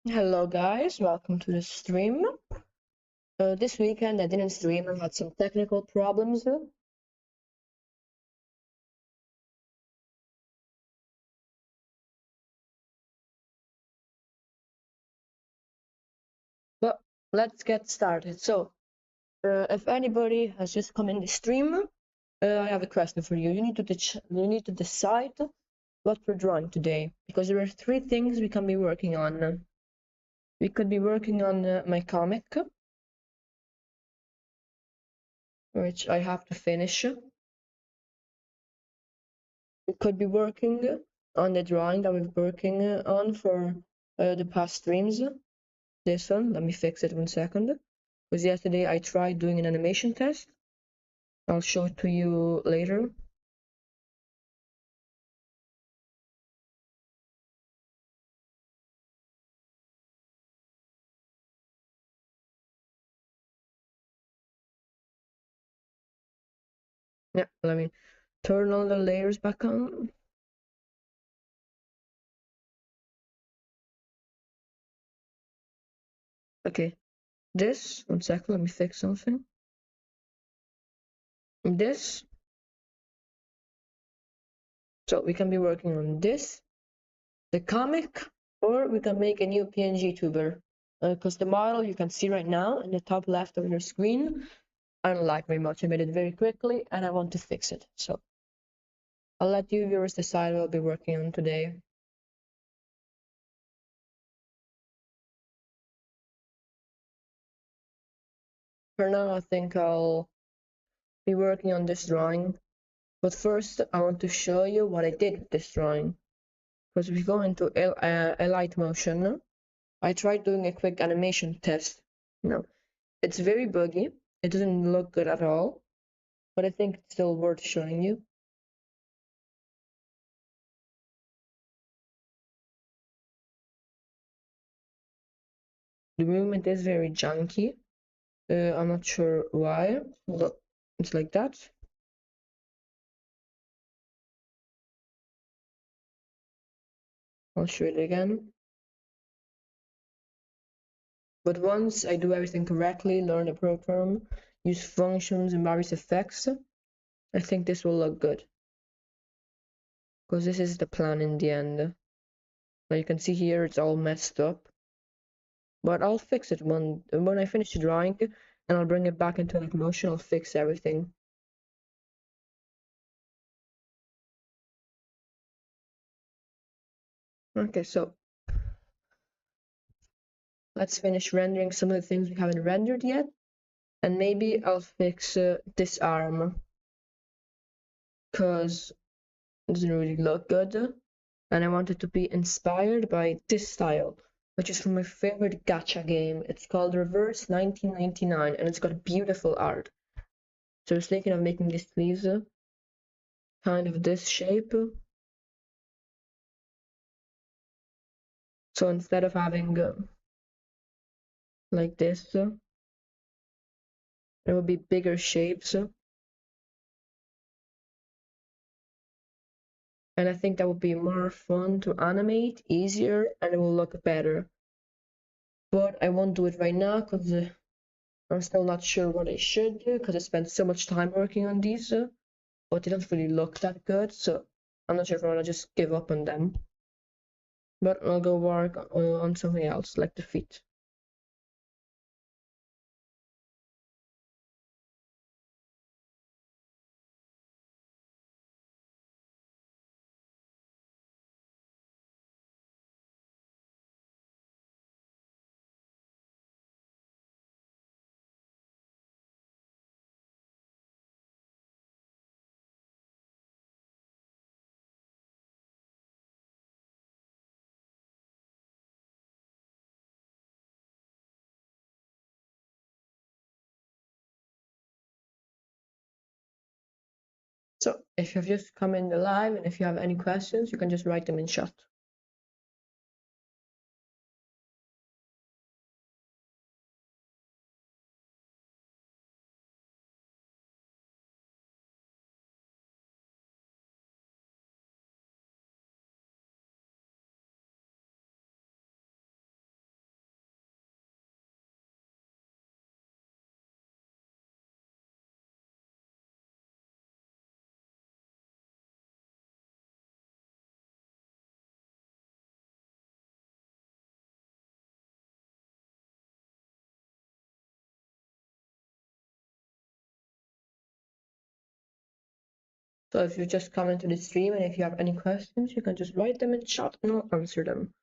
Hello guys, welcome to the stream. This weekend I didn't stream, I had some technical problems, but let's get started. If anybody has just come in the stream, I have a question for you. You need to decide what we're drawing today, because there are three things we can be working on. We could be working on my comic, which I have to finish. We could be working on the drawing that we're working on for the past streams. This one, let me fix it 1 second. Because yesterday I tried doing an animation test. I'll show it to you later. Yeah, let me turn all the layers back on. Okay, this, 1 second, let me fix something. This. So we can be working on this, the comic, or we can make a new PNG tuber. Because the model you can see right now in the top left of your screen, I don't like very much. I made it very quickly and I want to fix it. So I'll let you viewers decide what I'll be working on today. For now, I think I'll be working on this drawing. But first, I want to show you what I did with this drawing. Because if we go into light motion, I tried doing a quick animation test. No, it's very buggy. It doesn't look good at all. But I think it's still worth showing you. The movement is very junky. I'm not sure why, but it's like that. I'll show it again. But once I do everything correctly, learn the program, use functions and various effects, I think this will look good. Because this is the plan in the end. Now you can see here it's all messed up. But I'll fix it when I finish the drawing, and I'll bring it back into like motion. I'll fix everything. Okay, so let's finish rendering some of the things we haven't rendered yet. And maybe I'll fix this arm, because it doesn't really look good. And I want it to be inspired by this style, which is from my favorite gacha game. It's called Reverse 1999, and it's got beautiful art. So I was thinking of making these sleeves kind of this shape. So instead of having like this, it will be bigger shapes. And I think that would be more fun to animate, easier, and it will look better. But I won't do it right now because I'm still not sure what I should do, because I spent so much time working on these, but they don't really look that good, so I'm not sure if I want to just give up on them. But I'll go work on something else, like the feet. So if you've just come in the live and if you have any questions, you can just write them in chat. So if you just come into the stream and if you have any questions, you can just write them in chat and I'll answer them.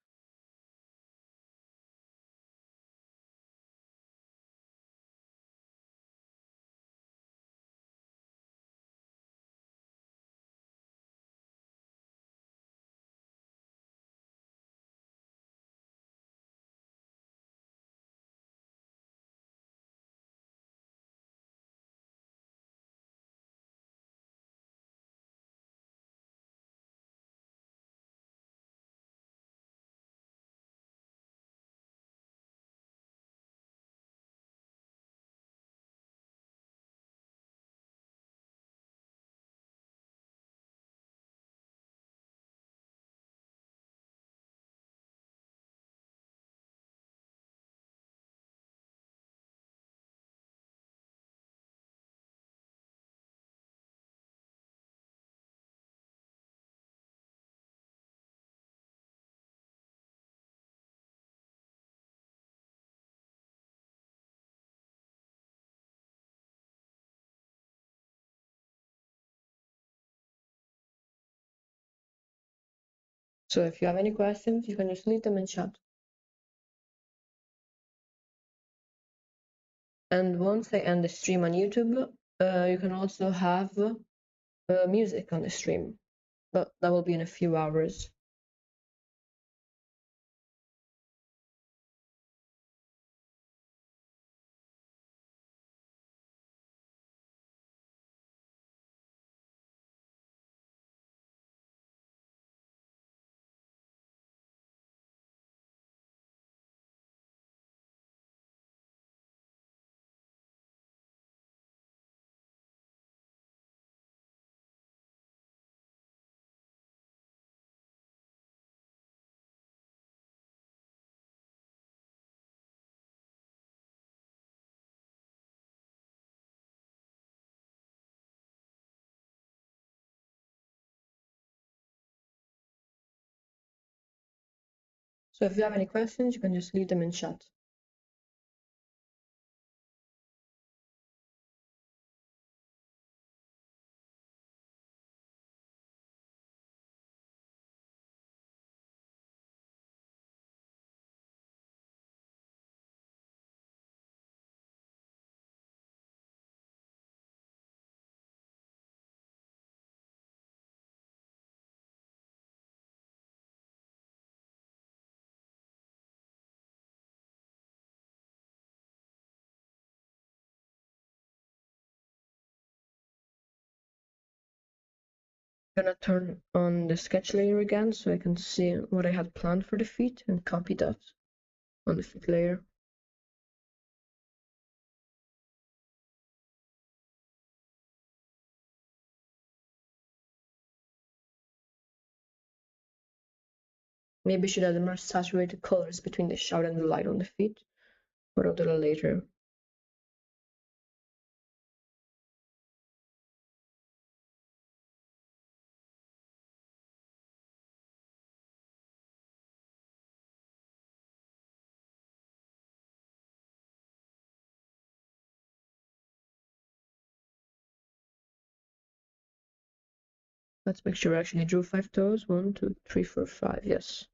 So if you have any questions, you can just leave them in chat. And once I end the stream on YouTube, you can also have music on the stream, but that will be in a few hours. So if you have any questions, you can just leave them in chat. I'm gonna turn on the sketch layer again so I can see what I had planned for the feet and copy that on the feet layer. Maybe I should add more saturated colors between the shadow and the light on the feet, but I'll do that later. Let's make sure I actually drew 5 toes. 1, 2, 3, 4, 5. Yes.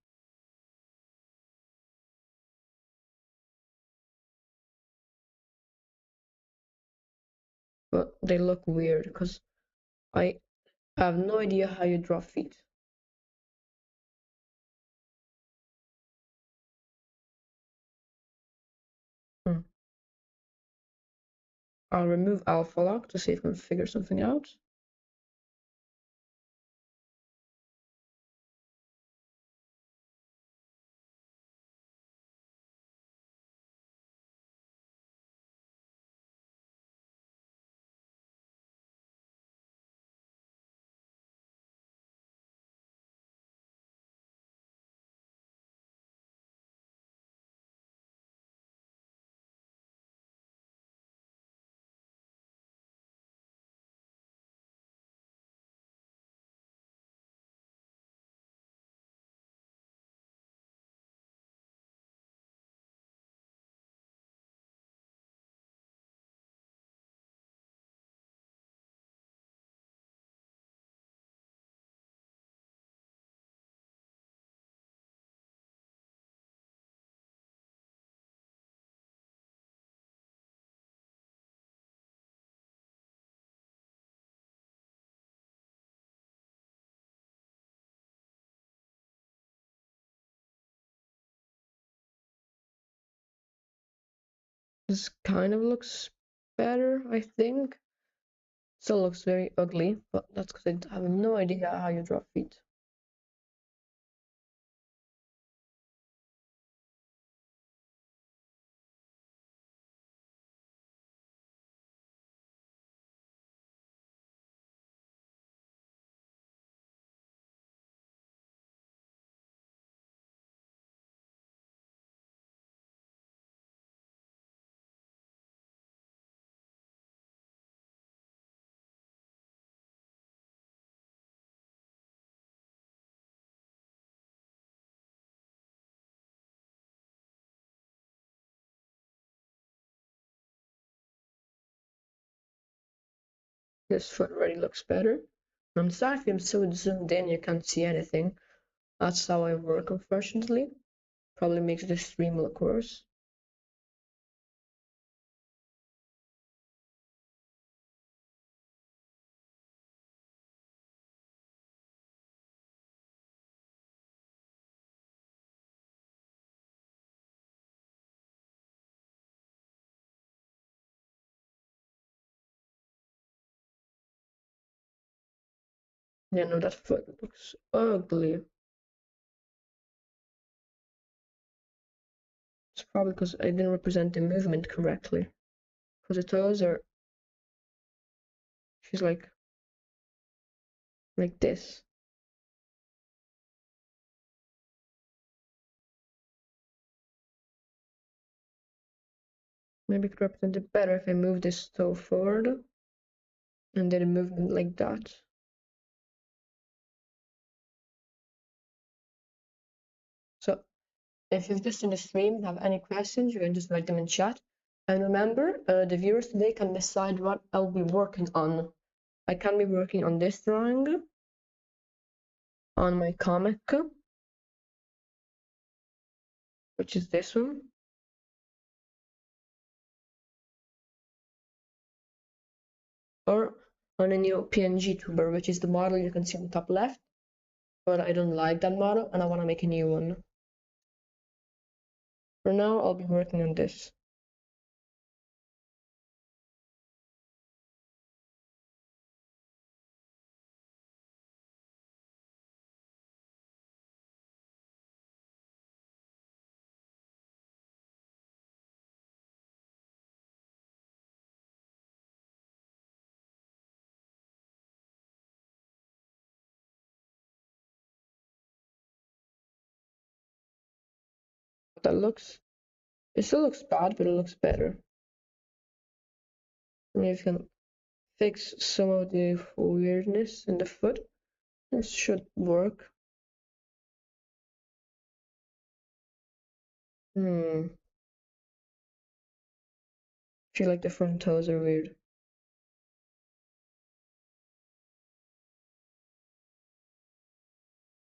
But they look weird because I have no idea how you draw feet. I'll remove alpha lock to see if I can figure something out. This kind of looks better, I think. Still looks very ugly, but that's because I have no idea how you draw feet. This foot already looks better. I'm sorry if I'm so zoomed in you can't see anything. That's how I work, unfortunately. Probably makes the stream look worse. Yeah, no, that foot looks ugly. It's probably because I didn't represent the movement correctly. Because the toes are, she's like this. Maybe I could represent it better if I move this toe forward and did a movement like that. So if you've just in the stream and have any questions, you can just write them in chat. And remember, the viewers today can decide what I'll be working on. I can be working on this drawing, on my comic, which is this one, or on a new PNG tuber, which is the model you can see on the top left. But I don't like that model and I want to make a new one. For now, I'll be working on this. That looks, it still looks bad, but it looks better. Maybe we can fix some of the weirdness in the foot. This should work. I feel like the front toes are weird.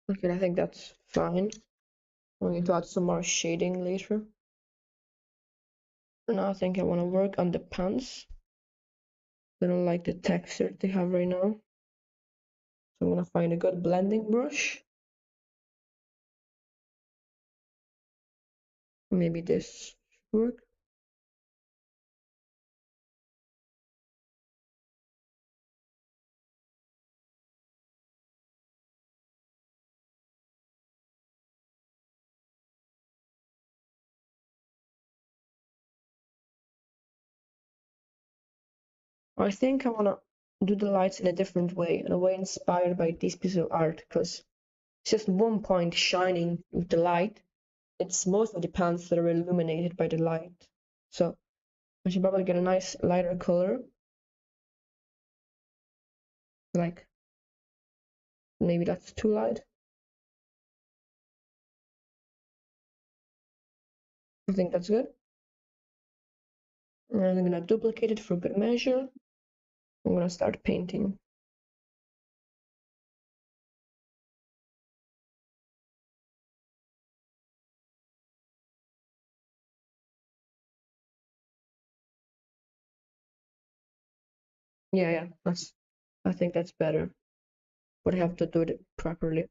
Okay, I think that's fine. I'm going to add some more shading later. Now I think I want to work on the pants. I don't like the texture they have right now. So I'm going to find a good blending brush. Maybe this should work. I think I want to do the lights in a different way, in a way inspired by this piece of art, because it's just one point shining with the light. It's most of the pants that are illuminated by the light. So I should probably get a nice lighter color. Like, maybe that's too light. I think that's good. And I'm gonna duplicate it for good measure. I'm gonna start painting. Yeah, I think that's better. But I have to do it properly.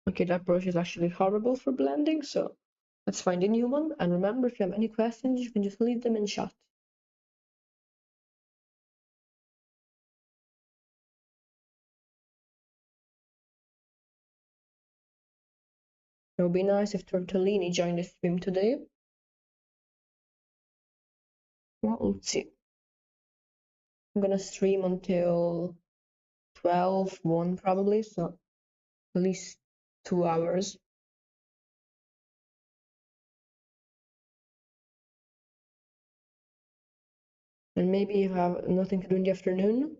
Okay, that brush is actually horrible for blending, so let's find a new one. And remember, if you have any questions, you can just leave them in chat. It would be nice if Tortellini joined the stream today. Well, let's see. I'm gonna stream until 12, 1 probably, so at least 2 hours. And maybe if I have nothing to do in the afternoon,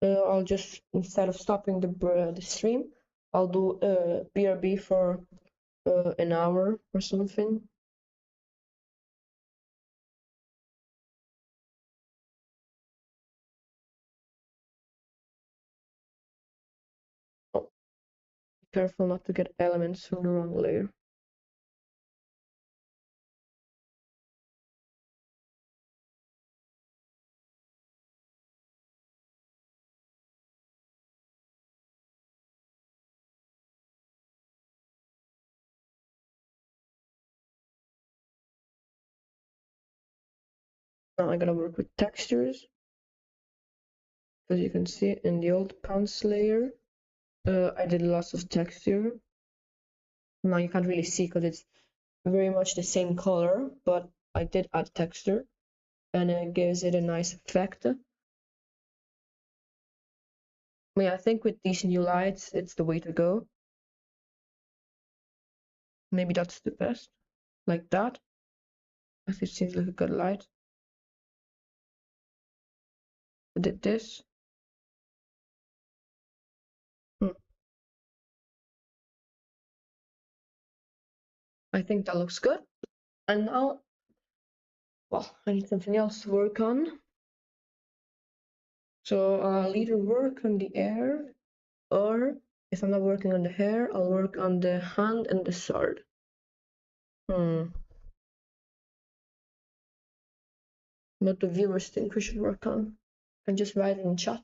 I'll just, instead of stopping the stream, I'll do BRB for an hour or something. Oh, be careful not to get elements from the wrong layer. Now I'm gonna work with textures. As you can see in the old pants layer, I did lots of texture. Now you can't really see because it's very much the same color, but I did add texture and it gives it a nice effect. I think with these new lights, it's the way to go. Maybe that's the best, like that, as it seems like a good light. I did this. I think that looks good. And now, well, I need something else to work on. So I'll either work on the air, or if I'm not working on the hair, I'll work on the hand and the sword. What the viewers think we should work on? And just write it in chat.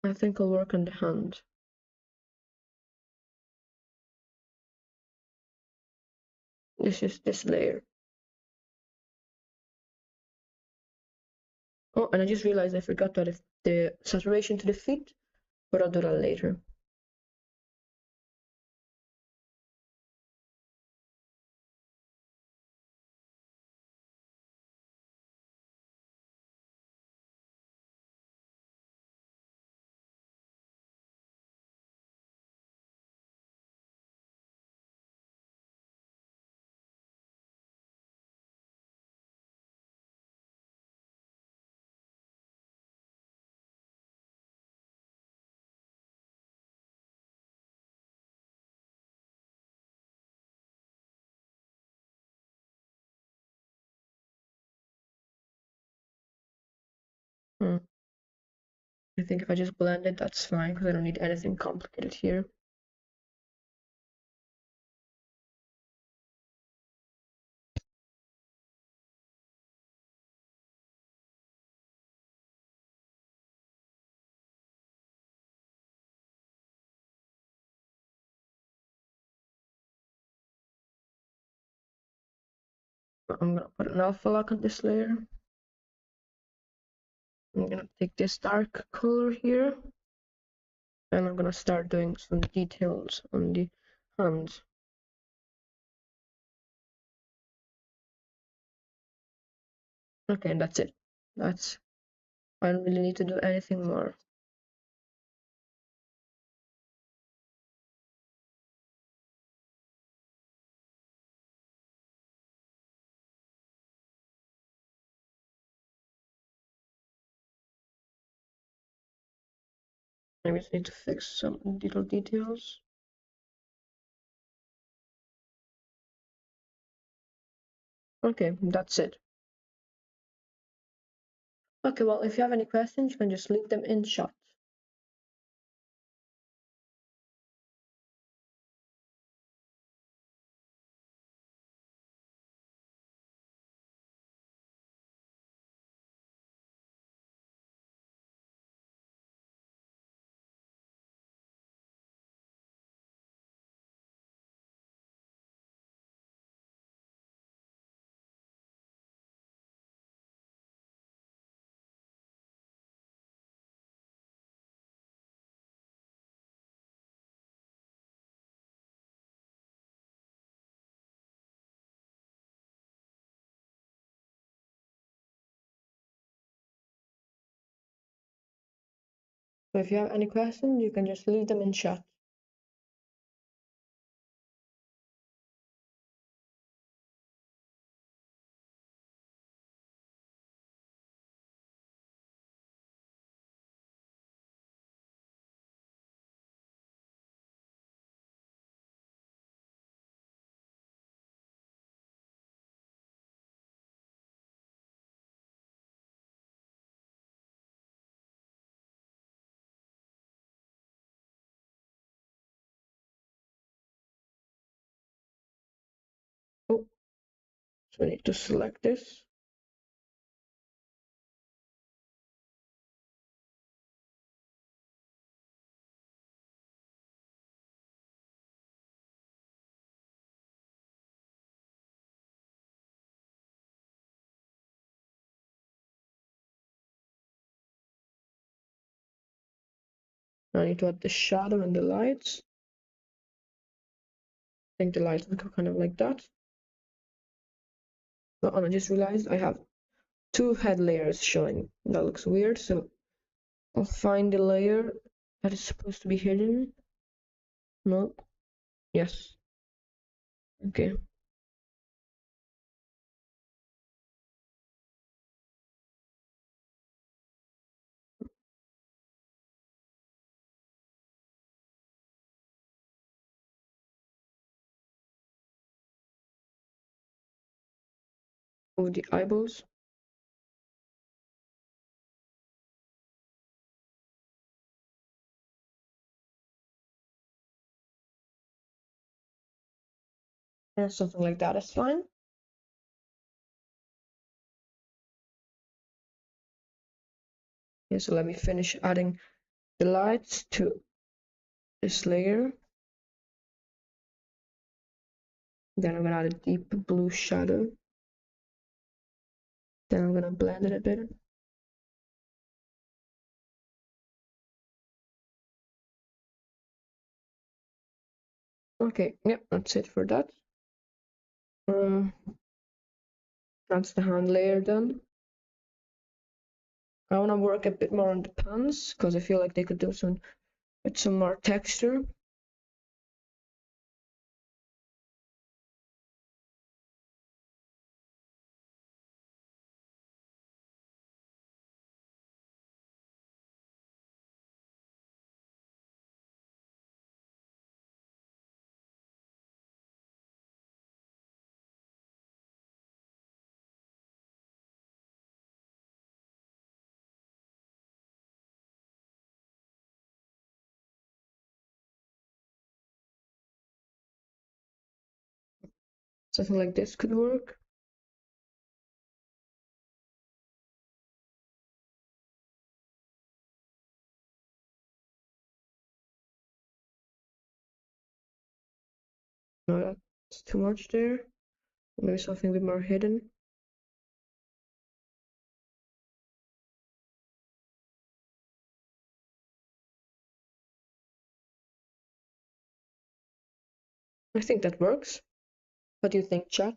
I think I'll work on the hand. This is this layer. Oh, and I just realized I forgot that if the saturation to the feet, but I'll do that later. I think if I just blend it, that's fine, because I don't need anything complicated here. I'm gonna put an alpha lock on this layer. I'm gonna take this dark color here, and I'm gonna start doing some details on the hands. Okay, and that's it. I don't really need to do anything more. I just need to fix some little details. Okay, that's it. Okay, well, if you have any questions, you can just leave them in chat. So if you have any questions, you can just leave them in chat. Oh, so I need to select this. I need to add the shadow and the lights. I think the lights will go kind of like that. Oh, and I just realized I have two head layers showing. That looks weird, so I'll find the layer that is supposed to be hidden. No. Yes. Okay. Over the eyeballs. Yeah, something like that is fine. Yeah, so let me finish adding the lights to this layer. Then I'm gonna add a deep blue shadow. Then I'm gonna blend it a bit. Okay, yep, that's it for that. That's the hand layer done. I want to work a bit more on the pants because I feel like they could do some with some more texture. Something like this could work. No, that's too much there. Maybe something a bit more hidden. I think that works. What do you think, chat?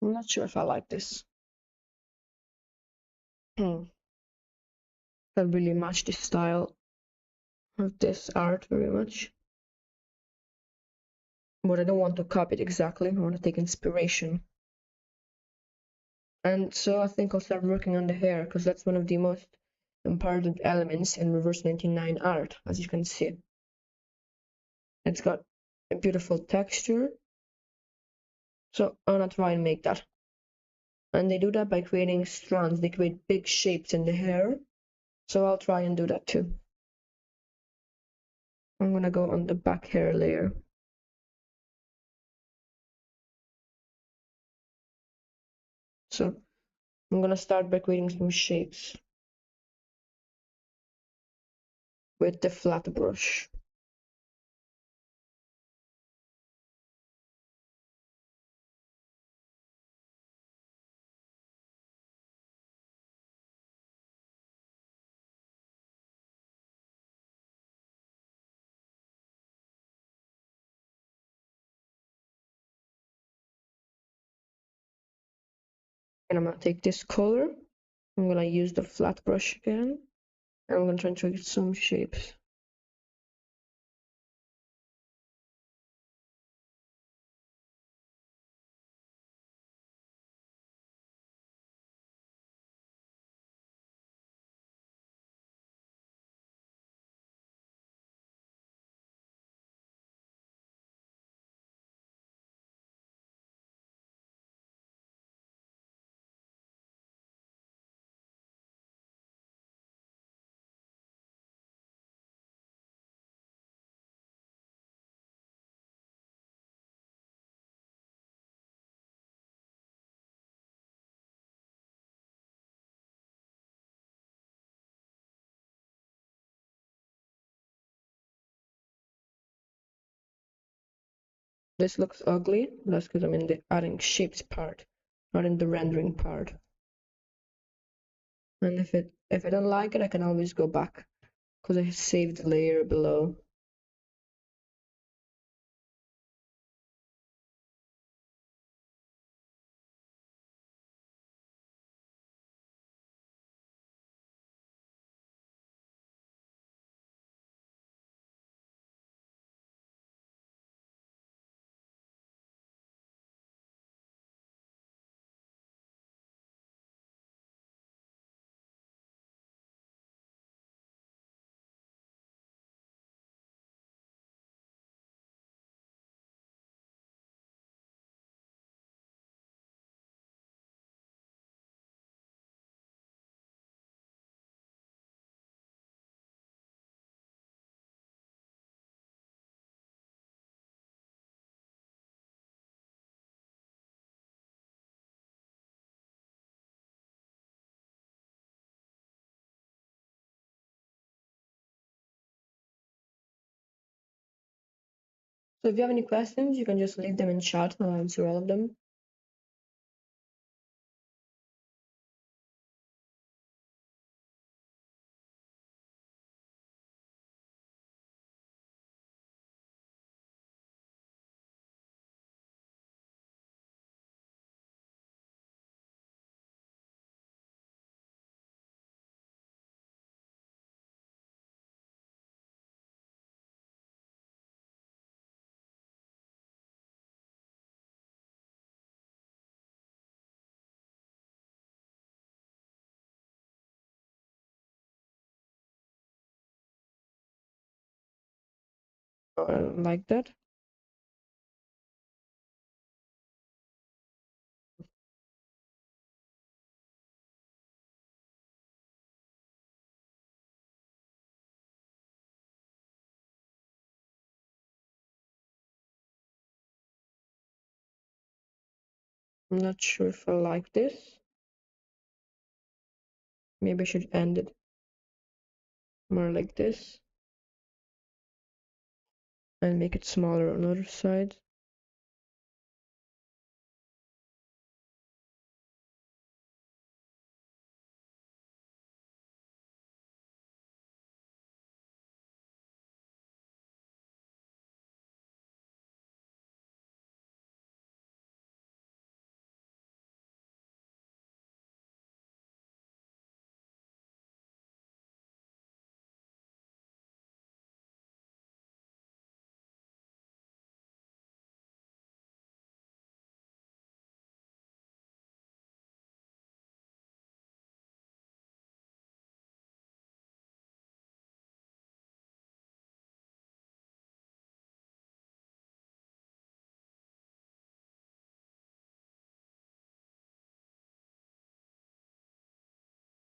I'm not sure if I like this. That really match the style of this art very much. But I don't want to copy it exactly. I want to take inspiration. And so I think I'll start working on the hair because that's one of the most important elements in reverse 99 art, as you can see. It's got a beautiful texture, so I'm gonna try and make that. And they do that by creating strands. They create big shapes in the hair, so I'll try and do that too. I'm gonna go on the back hair layer. So I'm gonna start by creating some shapes with the flat brush. And I'm gonna take this color. I'm gonna use the flat brush again. And I'm gonna try and create some shapes. This looks ugly. That's because I'm in the adding shapes part, not in the rendering part. And if I don't like it, I can always go back because I saved the layer below. So if you have any questions, you can just leave them in chat. I'll answer all of them. Like that. I'm not sure if I like this. Maybe I should end it more like this and make it smaller on the other side.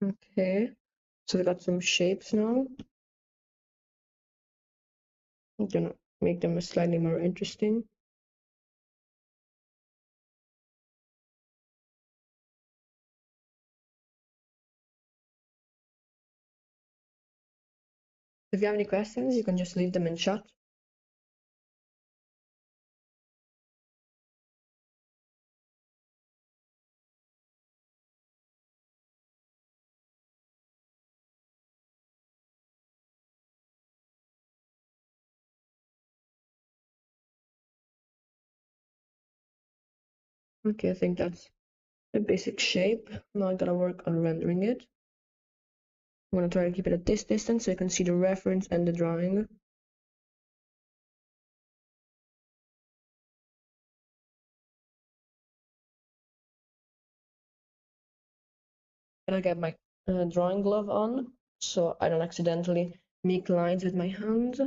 Okay, so we got some shapes now. I'm gonna make them slightly more interesting. If you have any questions, you can just leave them in chat. Okay, I think that's the basic shape. Now I gotta work on rendering it. I'm gonna try to keep it at this distance so you can see the reference and the drawing. And I get my drawing glove on so I don't accidentally make lines with my hands.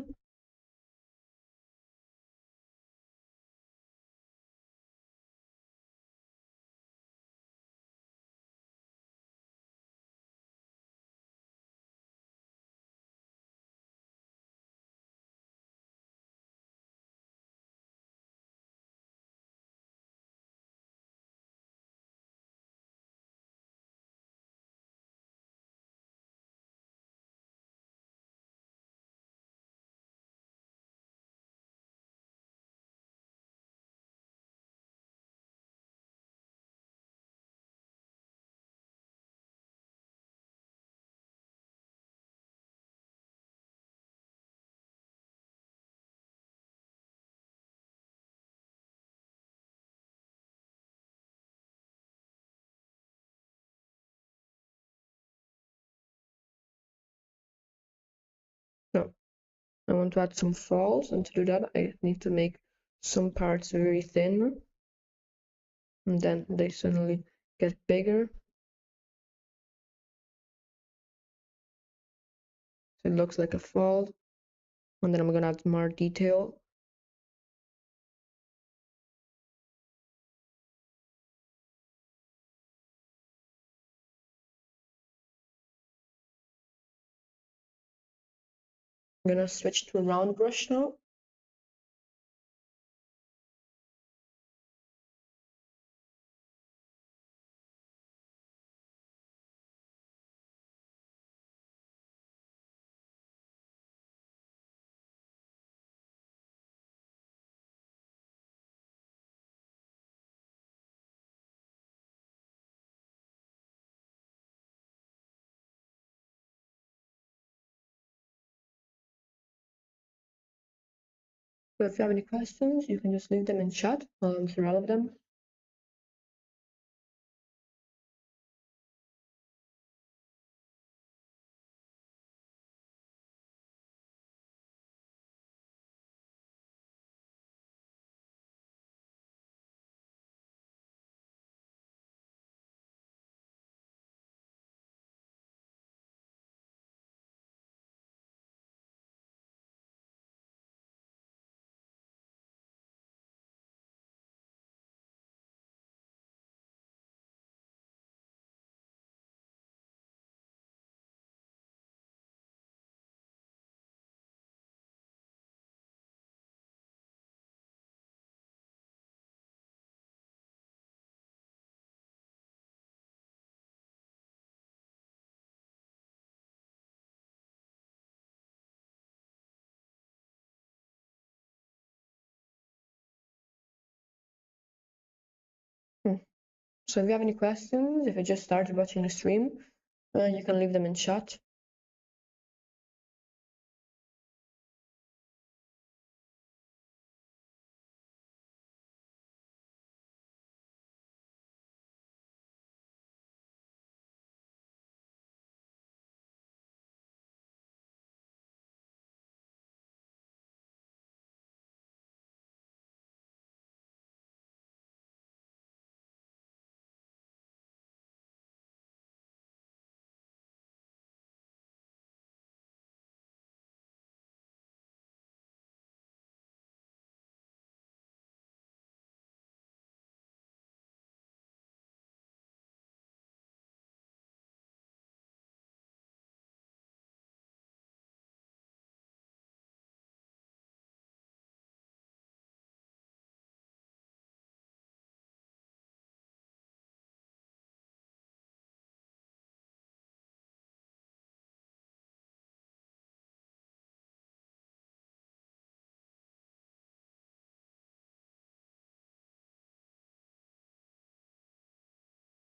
So I want to add some falls, and to do that I need to make some parts very thin, and then they suddenly get bigger. So it looks like a fall, and then I'm gonna add more detail. I'm gonna switch to a round brush now. So if you have any questions, you can just leave them in chat. I'll answer all of them. So if you have any questions, if you just started watching the stream, you can leave them in chat.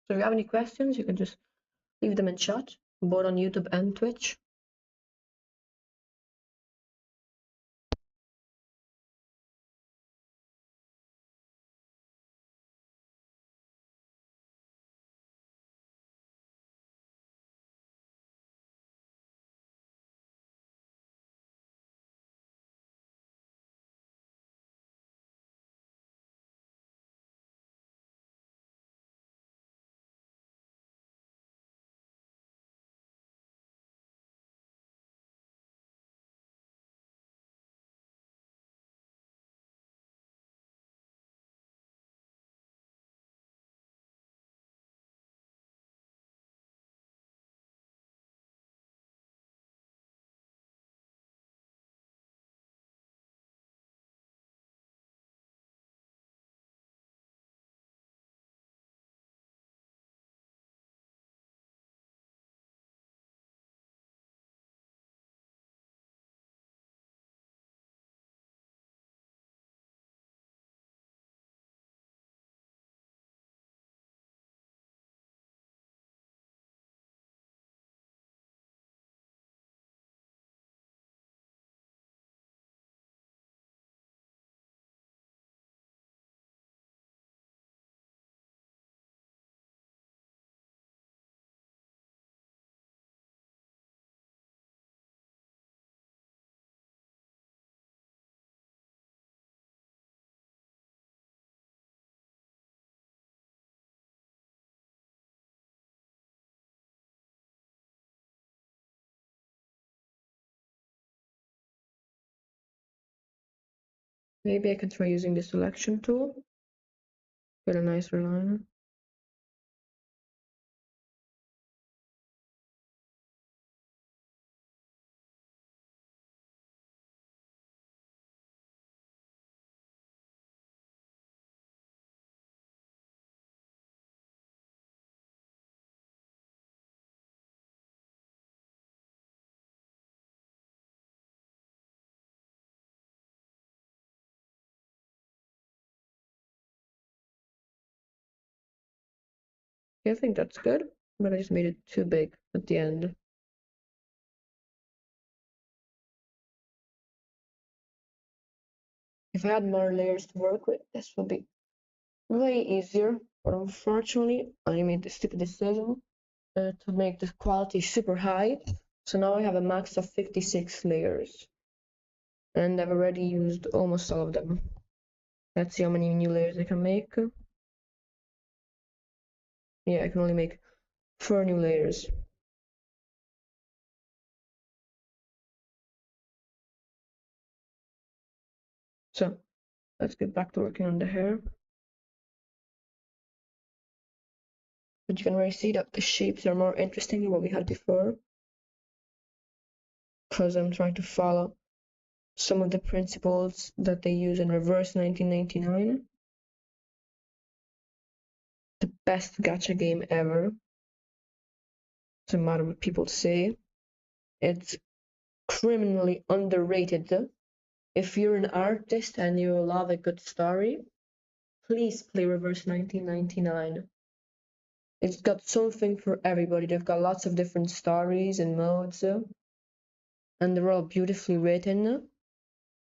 So if you have any questions, you can just leave them in chat, both on YouTube and Twitch. Maybe I can try using the selection tool. Get a nicer line. Yeah, I think that's good, but I just made it too big at the end. If I had more layers to work with, this would be way easier, but unfortunately, I made the stupid decision to make the quality super high. So now I have a max of 56 layers, and I've already used almost all of them. Let's see how many new layers I can make. Yeah, I can only make 4 new layers. So let's get back to working on the hair. But you can already see that the shapes are more interesting than what we had before, because I'm trying to follow some of the principles that they use in Reverse 1999, the best gacha game ever. Doesn't matter what people say, it's criminally underrated. If you're an artist and you love a good story, please play Reverse 1999. It's got something for everybody. They've got lots of different stories and modes, and they're all beautifully written.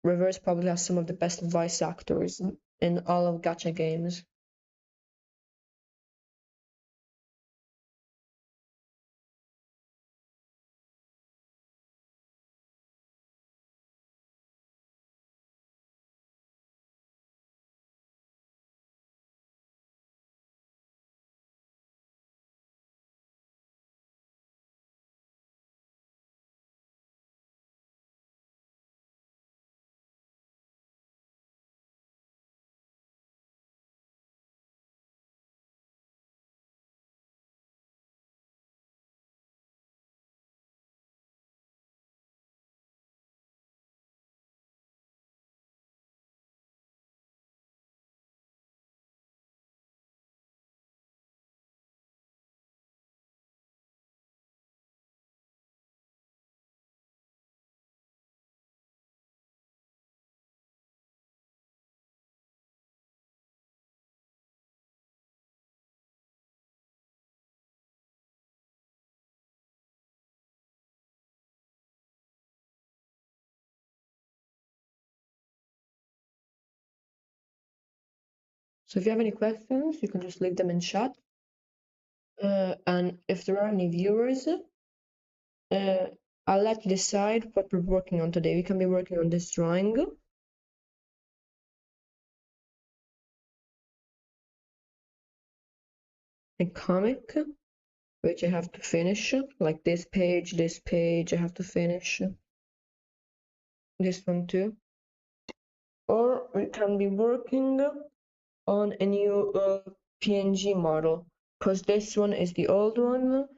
Reverse probably has some of the best voice actors in all of gacha games. So if you have any questions, you can just leave them in chat. And if there are any viewers, I'll let you decide what we're working on today. We can be working on this drawing, a comic, which I have to finish, like this page, I have to finish, this one too. Or we can be working on a new PNG model, because this one is the old one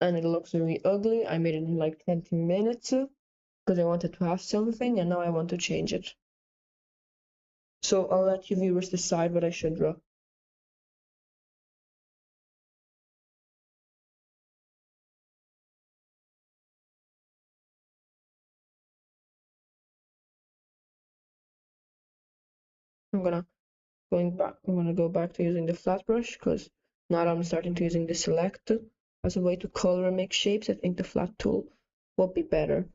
and it looks very ugly. I made it in like 20 minutes because I wanted to have something and now I want to change it. So I'll let you viewers decide what I should draw. I'm gonna go back to using the flat brush because now I'm starting to using the select as a way to color and make shapes. I think the flat tool will be better.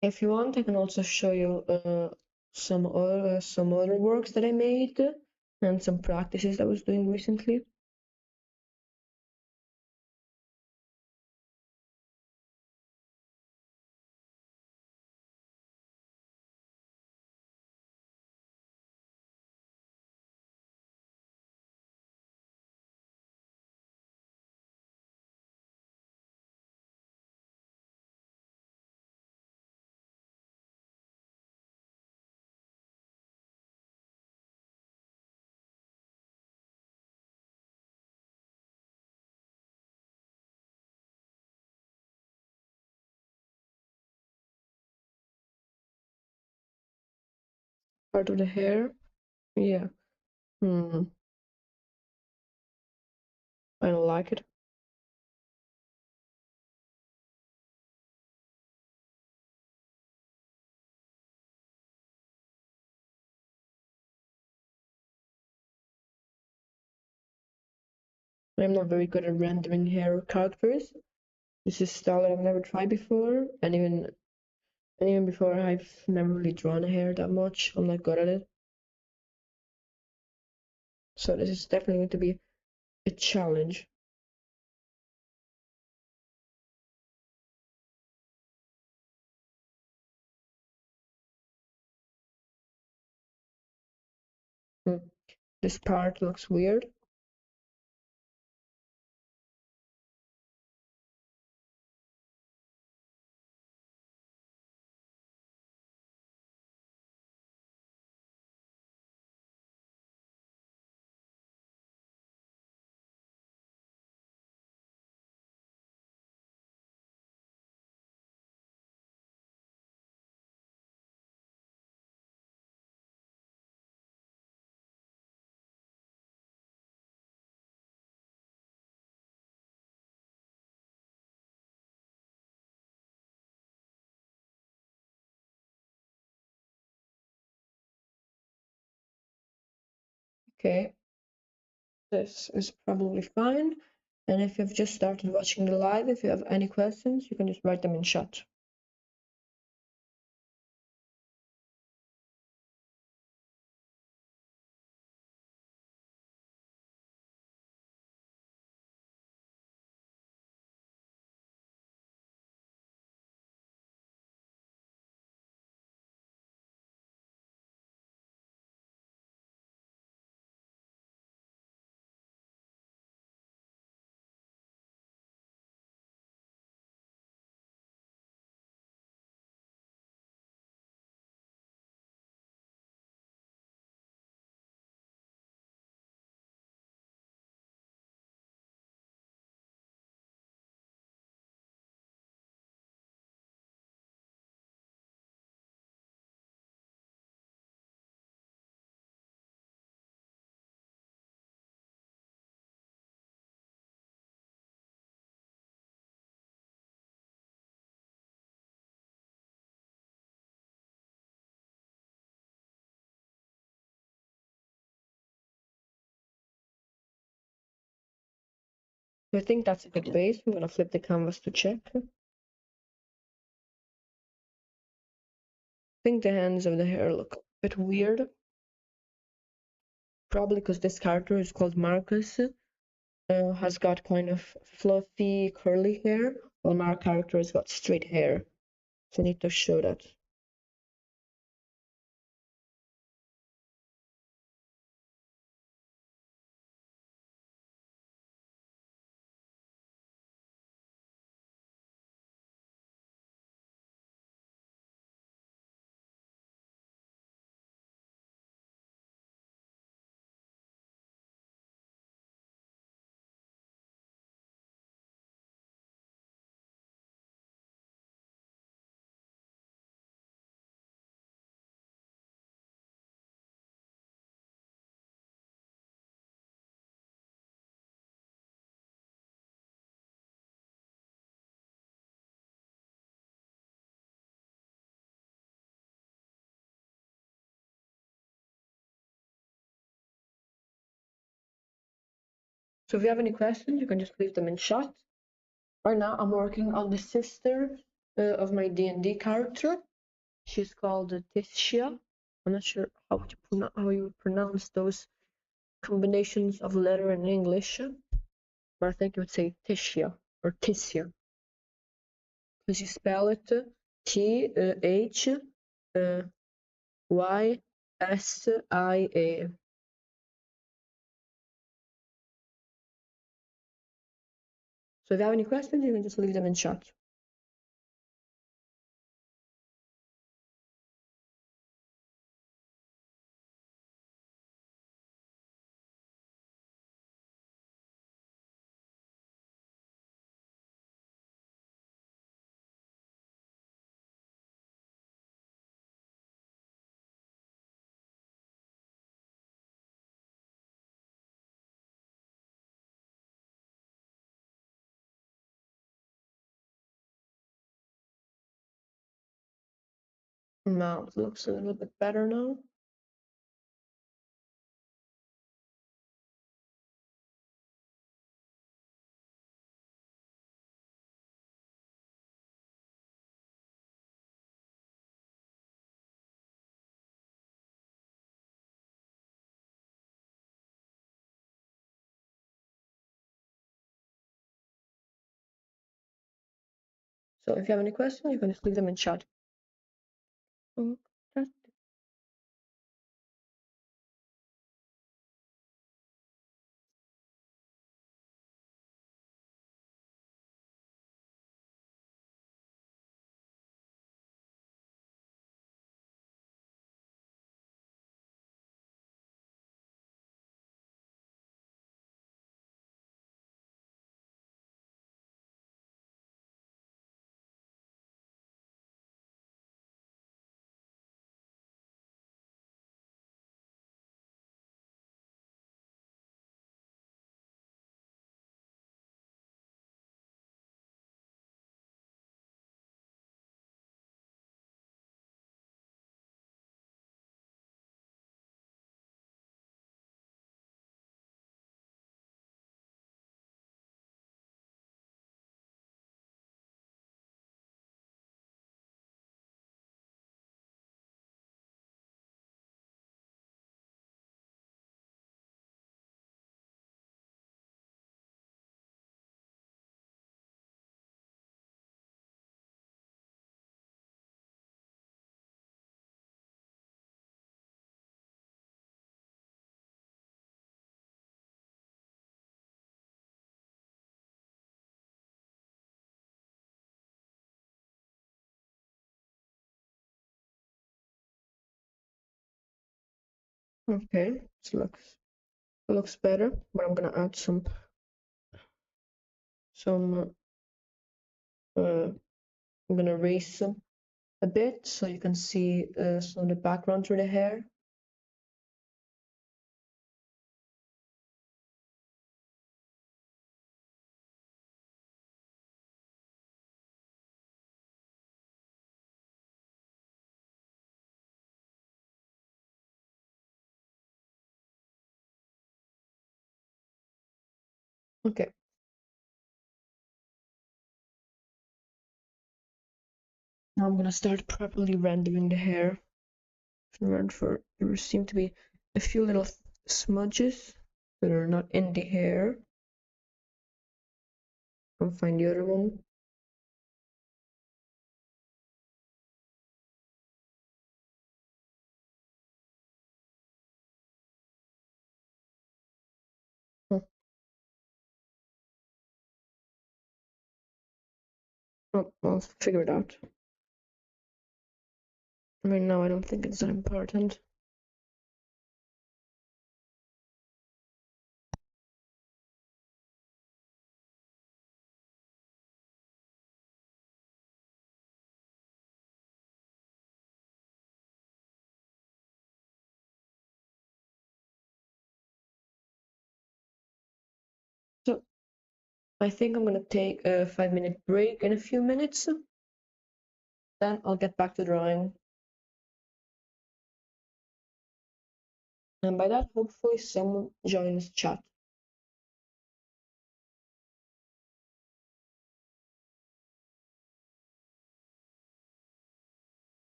If you want, I can also show you some other works that I made and some practices I was doing recently. Part of the hair, yeah. I don't like it. I'm not very good at rendering hair characters. This is a style that I've never tried before, and even before I've never really drawn hair that much. I'm not good at it. So this is definitely going to be a challenge. This part looks weird. Okay, this is probably fine. And if you've just started watching the live, if you have any questions, you can just write them in chat. I think that's a good base. I'm gonna flip the canvas to check. I think the hands of the hair look a bit weird. Probably because this character is called Marcus, has got kind of fluffy, curly hair, while my character has got straight hair. So I need to show that. So if you have any questions, you can just leave them in chat. Right now, I'm working on the sister of my D&D character. She's called Tissia. I'm not sure how you would pronounce those combinations of letter in English, but I think you would say Tissia or Tissia, because you spell it Tysia. So if you have any questions, you can just leave them in chat. Mouth looks a little bit better now. So if you have any questions, you can just leave them in chat. Okay, it looks better, but I'm gonna add some I'm gonna erase some a bit so you can see some of the background through the hair. Okay, Now I'm gonna start properly rendering the hair. There seem to be a few little smudges that are not in the hair. I'll find the other one. Oh, I'll figure it out. Right now, I don't think it's that important. So I think I'm gonna take a 5-minute break in a few minutes. Then I'll get back to drawing. And by that, hopefully someone joins chat.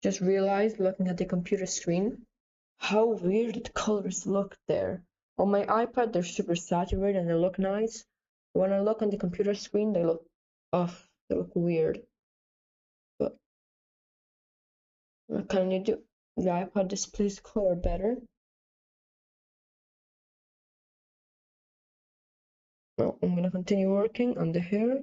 Just realized looking at the computer screen how weird the colors look there. On my iPad, they're super saturated and they look nice. When I look on the computer screen, they look weird. But what can you do? The iPad displays color better. Well, I'm gonna continue working on the hair.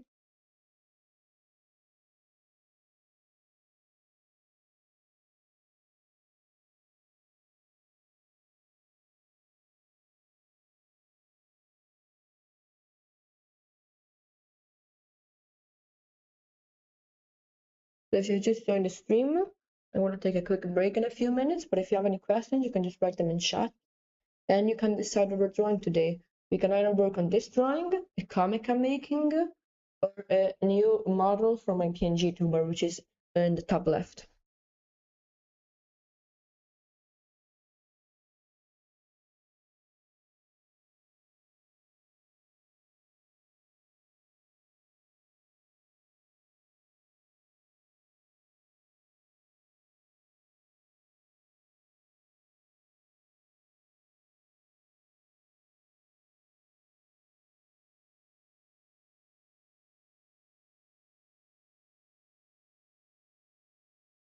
So if you just joined the stream, I want to take a quick break in a few minutes, but if you have any questions, you can just write them in chat. And you can decide what we're drawing today. We can either work on this drawing, a comic I'm making, or a new model from my PNG tuber, which is in the top left.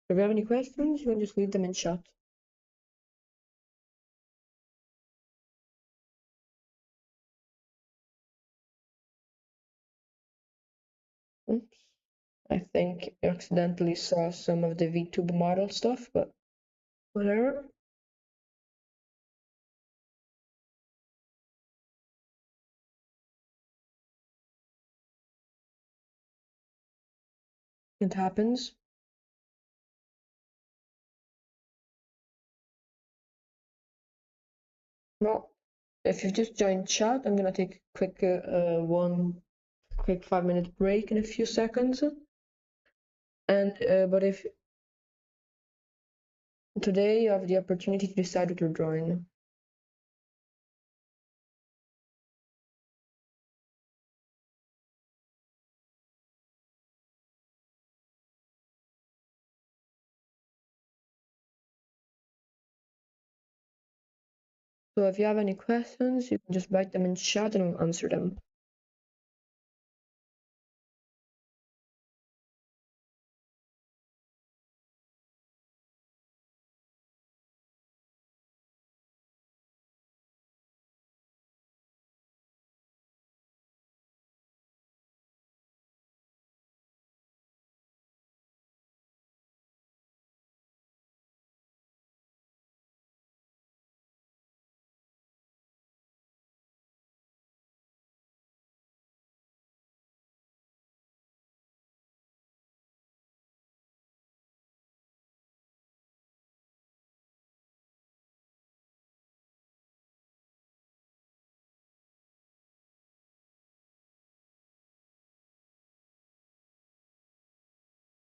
If you have any questions, you can just leave them in chat. Oops. I think I accidentally saw some of the VTube model stuff, but whatever. It happens. Well, if you just joined chat, I'm gonna take a quick one quick 5-minute break in a few seconds. And but if today you have the opportunity to decide what you're drawing. So if you have any questions, you can just write them in chat and I'll answer them.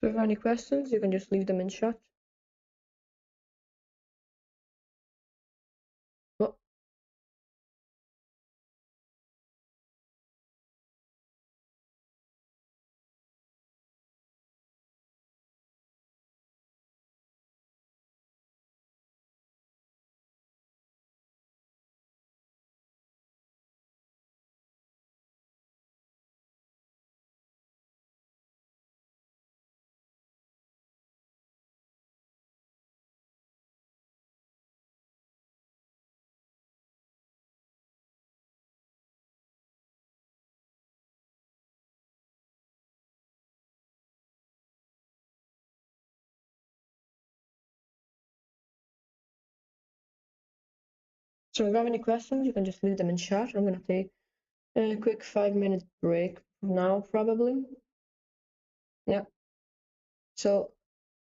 So if you have any questions, you can just leave them in chat. So if you have any questions, you can just leave them in chat. I'm gonna take a quick 5-minute break now, probably. Yeah. So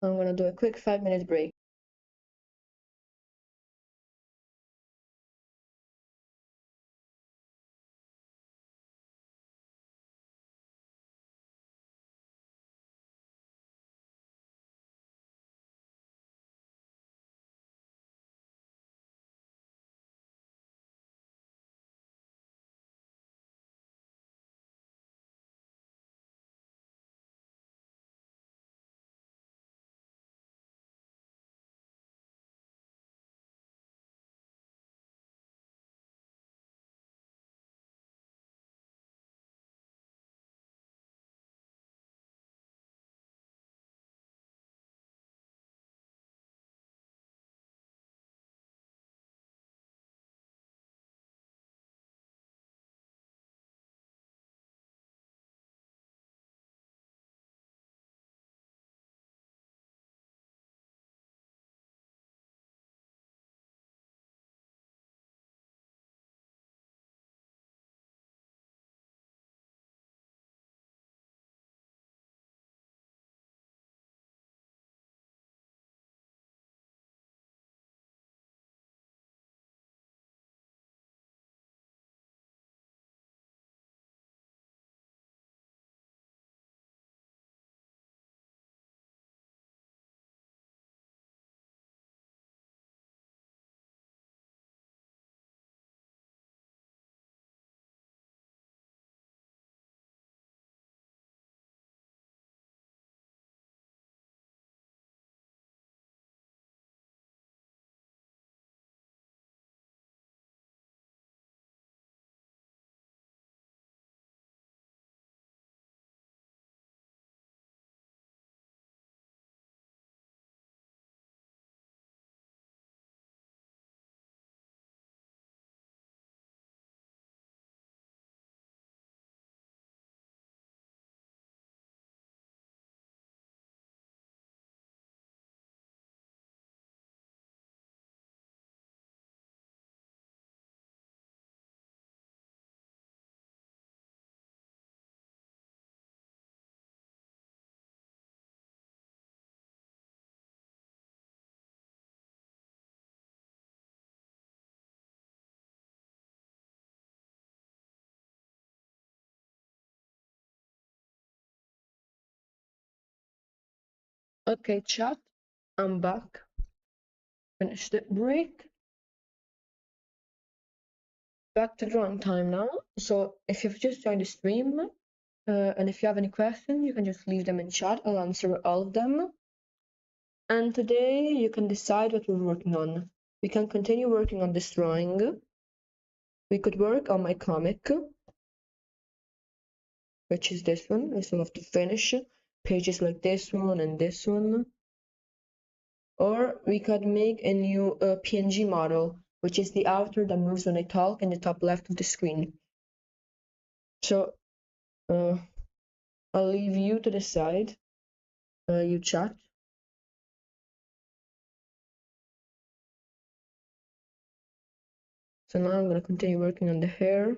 I'm gonna do a quick 5-minute break. Okay, chat, I'm back. Finish the break. Back to drawing time now. So if you've just joined the stream, and if you have any questions, you can just leave them in chat. I'll answer all of them. And today you can decide what we're working on. We can continue working on this drawing. We could work on my comic, which is this one. I still have to finish pages like this one and this one. Or we could make a new PNG model, which is the avatar that moves when I talk in the top left of the screen. So I'll leave you to decide. You chat. So now I'm gonna continue working on the hair.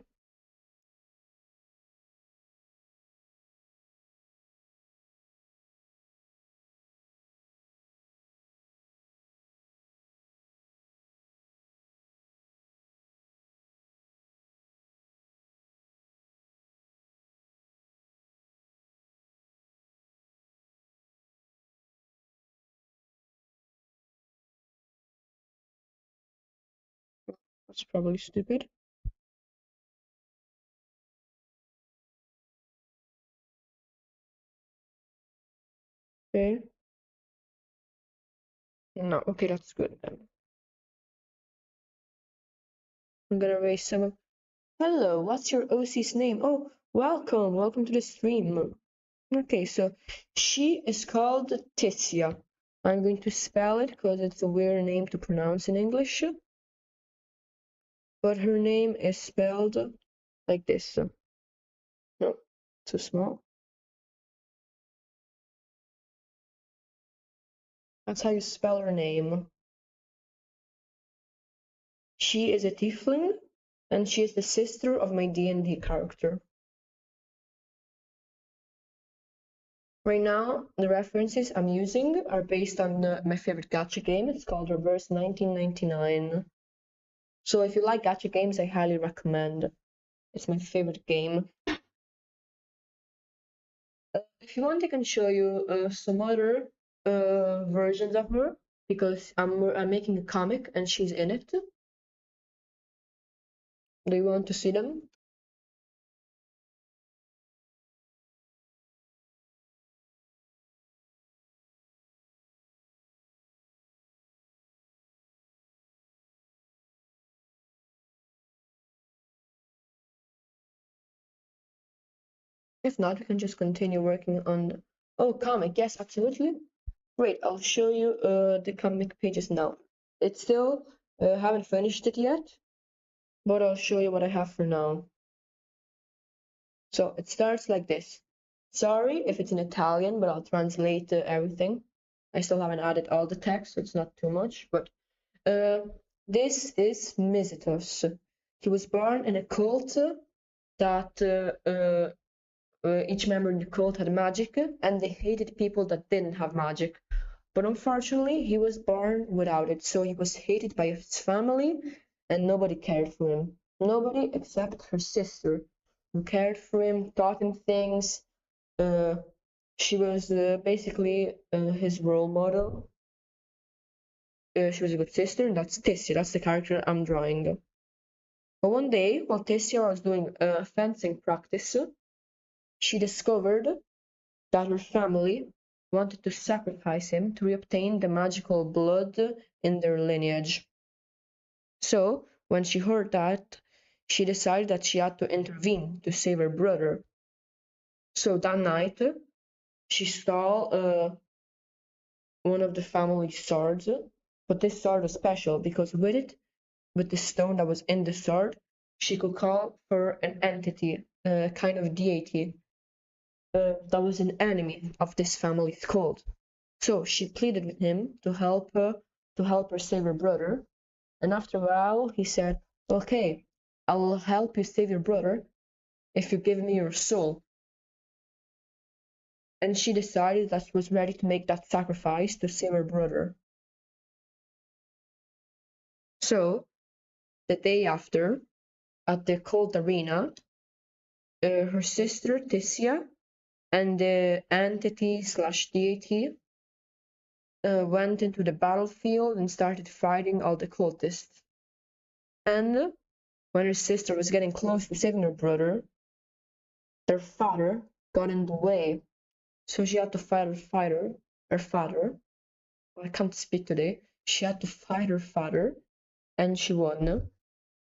That's probably stupid. Okay. No, okay, that's good then. I'm gonna erase some of. Hello, what's your OC's name? Oh, welcome to the stream. Okay, so she is called Titia. I'm going to spell it because it's a weird name to pronounce in English. But her name is spelled like this. No, too small. That's how you spell her name. She is a tiefling, and she is the sister of my D&D character. Right now, the references I'm using are based on my favorite gacha game. It's called Reverse 1999. So if you like gacha games, I highly recommend. It's my favorite game. If you want, I can show you some other versions of her because I'm making a comic and she's in it. Do you want to see them? If not, we can just continue working on the... Oh, comic. Yes, absolutely. Great. I'll show you the comic pages now. It's still haven't finished it yet, but I'll show you what I have for now. So it starts like this. Sorry if it's in Italian, but I'll translate everything. I still haven't added all the text, so it's not too much, but this is Mizitos. He was born in a cult that each member in the cult had magic, and they hated people that didn't have magic. But unfortunately, he was born without it, so he was hated by his family, and nobody cared for him. Nobody except her sister, who cared for him, taught him things. Uh, she was basically his role model. She was a good sister, and that's Tessia. That's the character I'm drawing. But one day, while Tessia was doing fencing practice, she discovered that her family wanted to sacrifice him to reobtain the magical blood in their lineage. So, when she heard that, she decided that she had to intervene to save her brother. So that night, she stole one of the family swords, but this sword was special because with it, with the stone that was in the sword, she could call for an entity, a kind of deity, that was an enemy of this family's cult. So she pleaded with him to help her save her brother. And after a while, he said, "Okay, I will help you save your brother if you give me your soul." And she decided that she was ready to make that sacrifice to save her brother. So the day after, at the cult arena, her sister Tissia and the entity slash deity went into the battlefield and started fighting all the cultists. And when her sister was getting close to saving her brother, their father got in the way. So she had to fight her father. Well, I can't speak today. She had to fight her father, and she won.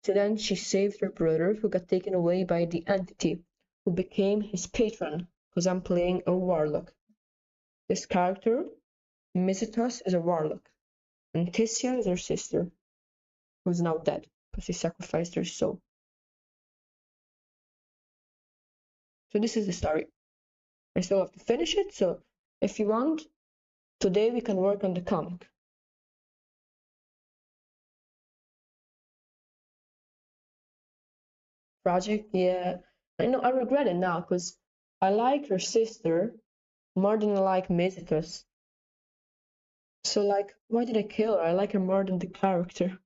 So then she saved her brother, who got taken away by the entity, who became his patron, because I'm playing a warlock. This character, Misitos, is a warlock, and Tissia is her sister, who's now dead, because she sacrificed her soul. So this is the story. I still have to finish it, so if you want, today we can work on the comic. Project, yeah. I know I regret it now, because I like her sister more than I like Misitos. So like, why did I kill her? I like her more than the character.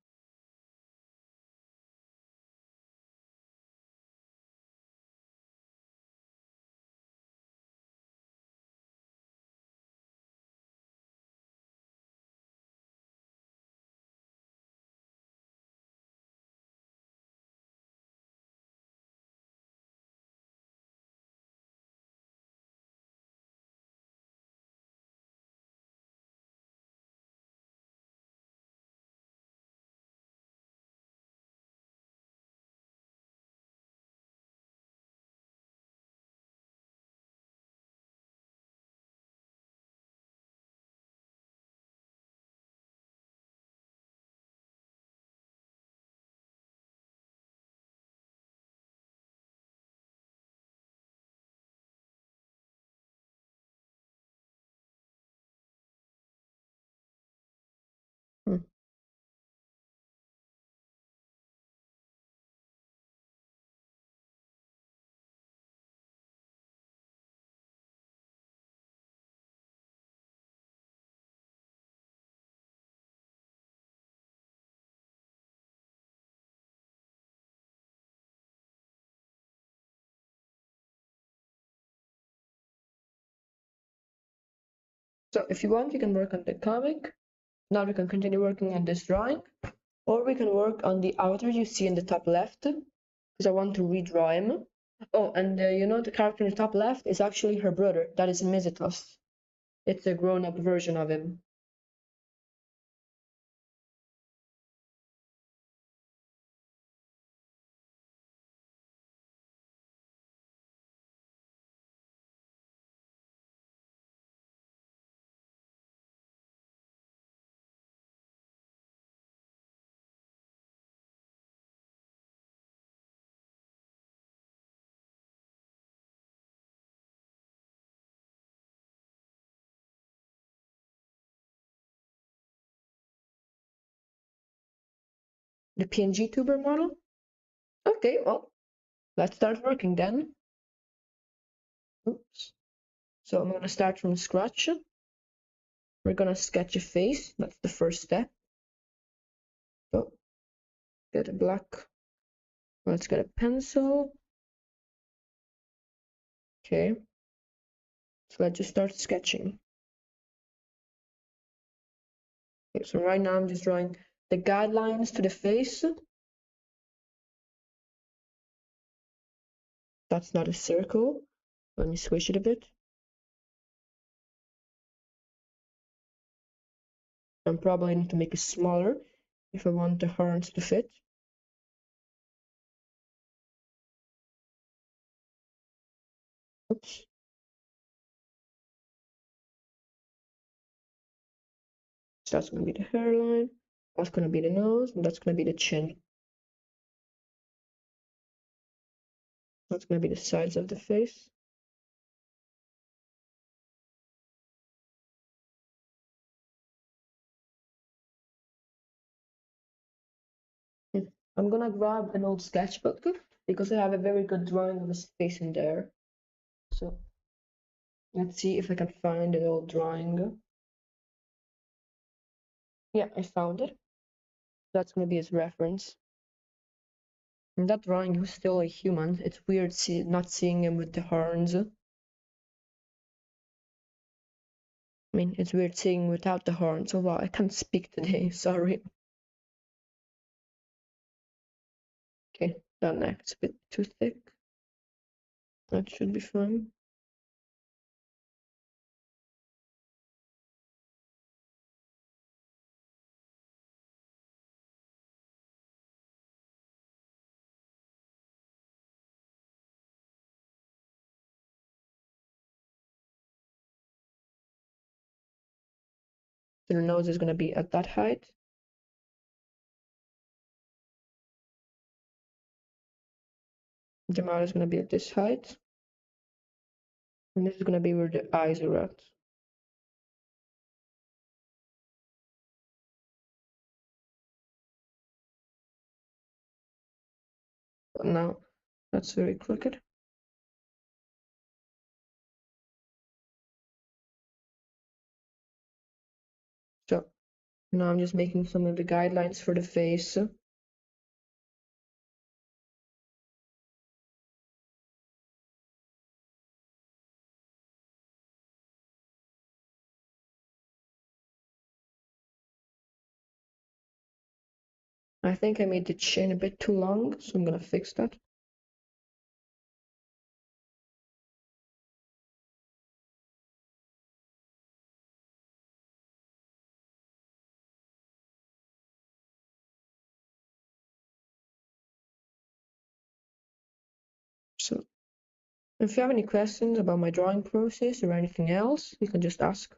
So if you want, you can work on the comic. Now we can continue working on this drawing, or we can work on the outer you see in the top left, because I want to redraw him. Oh, and you know the character in the top left is actually her brother. That is Mizitos. It's a grown-up version of him. The PNG tuber model? Okay, well, let's start working then. Oops. So I'm gonna start from scratch. We're gonna sketch a face. That's the first step. So get a black. Let's get a pencil. Okay. So let's just start sketching. Okay, so right now I'm just drawing the guidelines to the face. That's not a circle. Let me squish it a bit. I'm probably need to make it smaller if I want the horns to fit. Oops. So that's going to be the hairline. That's going to be the nose, and that's going to be the chin. That's going to be the sides of the face. I'm gonna grab an old sketchbook because I have a very good drawing of his face in there. So let's see if I can find an old drawing. Yeah, I found it. That's gonna be his reference. In that drawing, he was still a human. It's weird not seeing him with the horns. I mean, it's weird seeing him without the horns. Oh wow, I can't speak today. Sorry. Okay, that neck's a bit too thick. That should be fine. The nose is gonna be at that height. The mouth is gonna be at this height. And this is gonna be where the eyes are at. But now that's very crooked. So now I'm just making some of the guidelines for the face. I think I made the chin a bit too long, so I'm gonna fix that. So if you have any questions about my drawing process or anything else, you can just ask.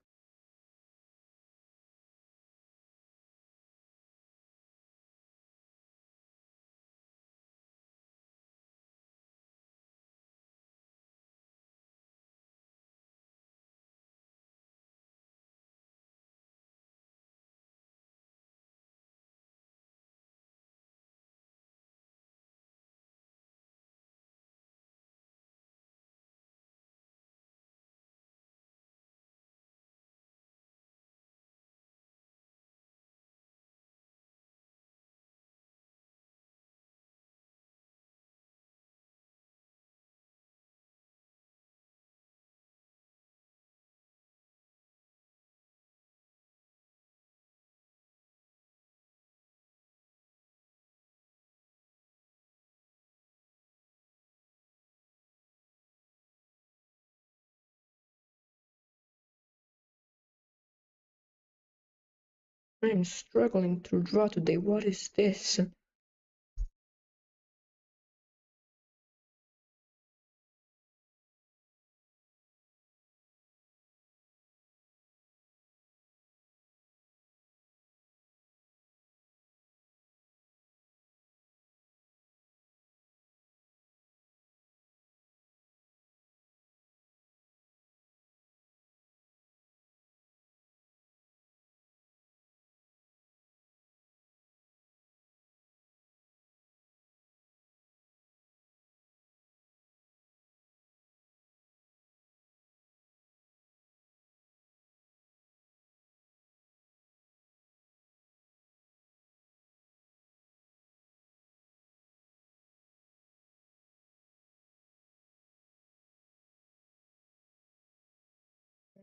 I'm struggling to draw today. What is this?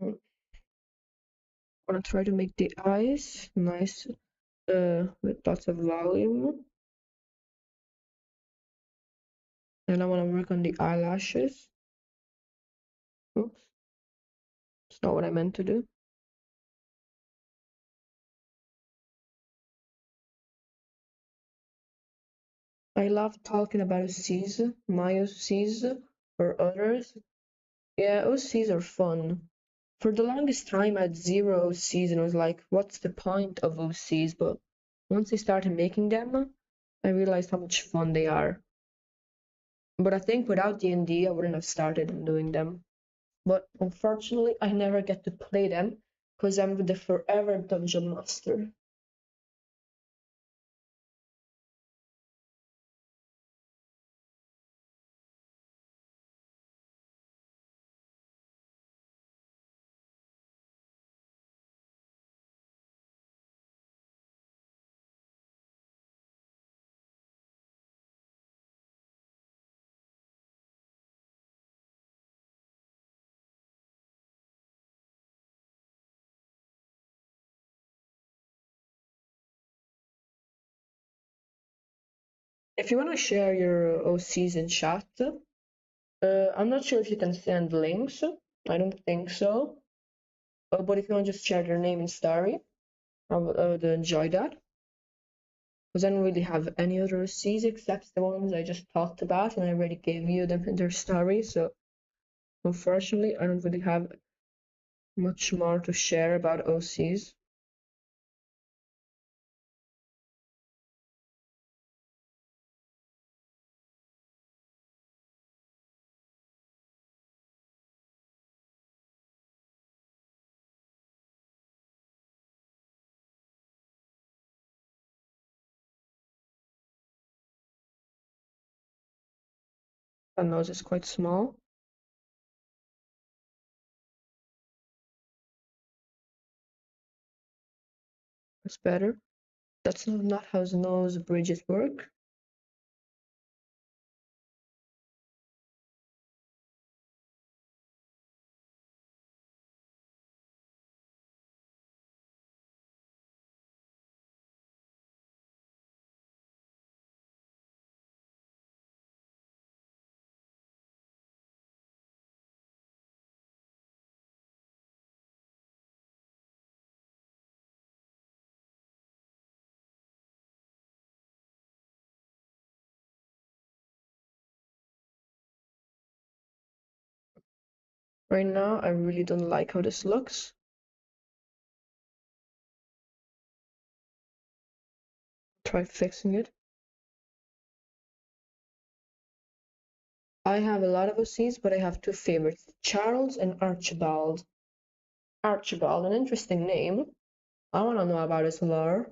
I want to try to make the eyes nice, with lots of volume. And I want to work on the eyelashes. Oops, it's not what I meant to do. I love talking about OCs, my OCs, or others. Yeah, OCs are fun. For the longest time, I had zero OCs, and I was like, what's the point of OCs? But once I started making them, I realized how much fun they are. But I think without D&D, I wouldn't have started doing them. But unfortunately, I never get to play them because I'm the forever dungeon master. If you want to share your OCs in chat, I'm not sure if you can send links. I don't think so. But if you want to just share their name and story, I would enjoy that. Because I don't really have any other OCs except the ones I just talked about, and I already gave you them their story. So unfortunately, I don't really have much more to share about OCs. My nose is quite small. That's better. That's not how nose bridges work. Right now, I really don't like how this looks. Try fixing it. I have a lot of OCs, but I have two favorites, Charles and Archibald. Archibald, an interesting name. I want to know about his lore.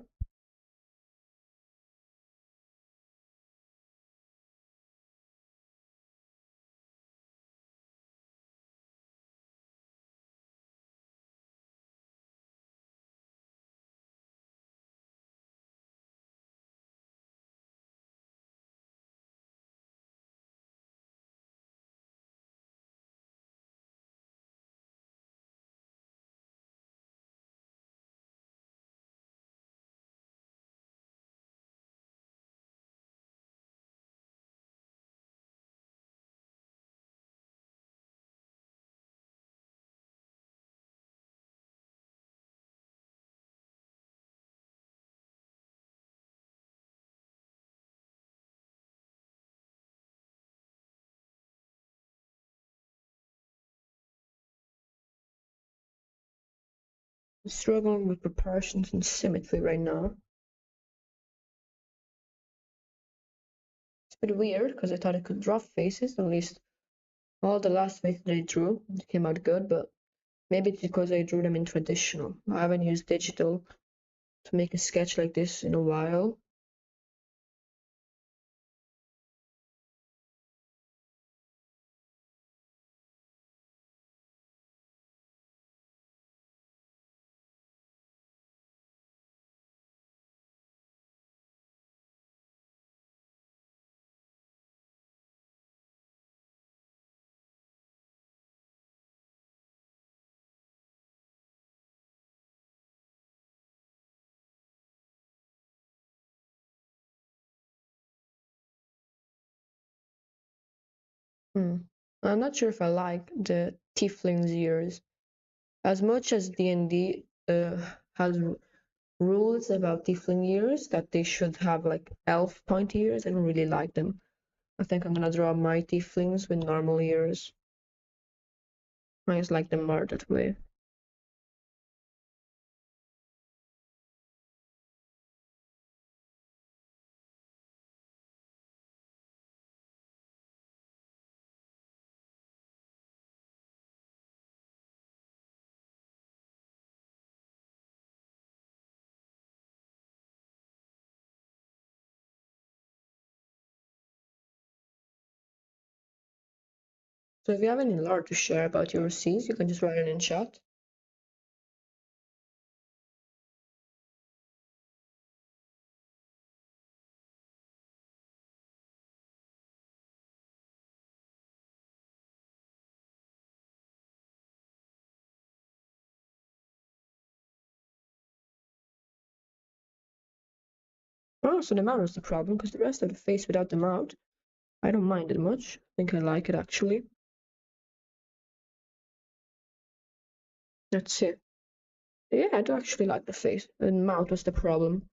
I'm struggling with proportions and symmetry right now. It's a bit weird because I thought I could draw faces, at least all the last faces I drew came out good, but maybe it's because I drew them in traditional. I haven't used digital to make a sketch like this in a while. I'm not sure if I like the tiefling's ears. As much as D&D has rules about tiefling ears that they should have like elf pointy ears, I don't really like them. I think I'm gonna draw my tieflings with normal ears. I just like them more that way. So if you have any lore to share about your seas, you can just write it in chat. Oh, so the mouth is the problem, because the rest of the face without the mouth, I don't mind it much. I think I like it actually. Let's see. Yeah, I do actually like the face. The mouth was the problem.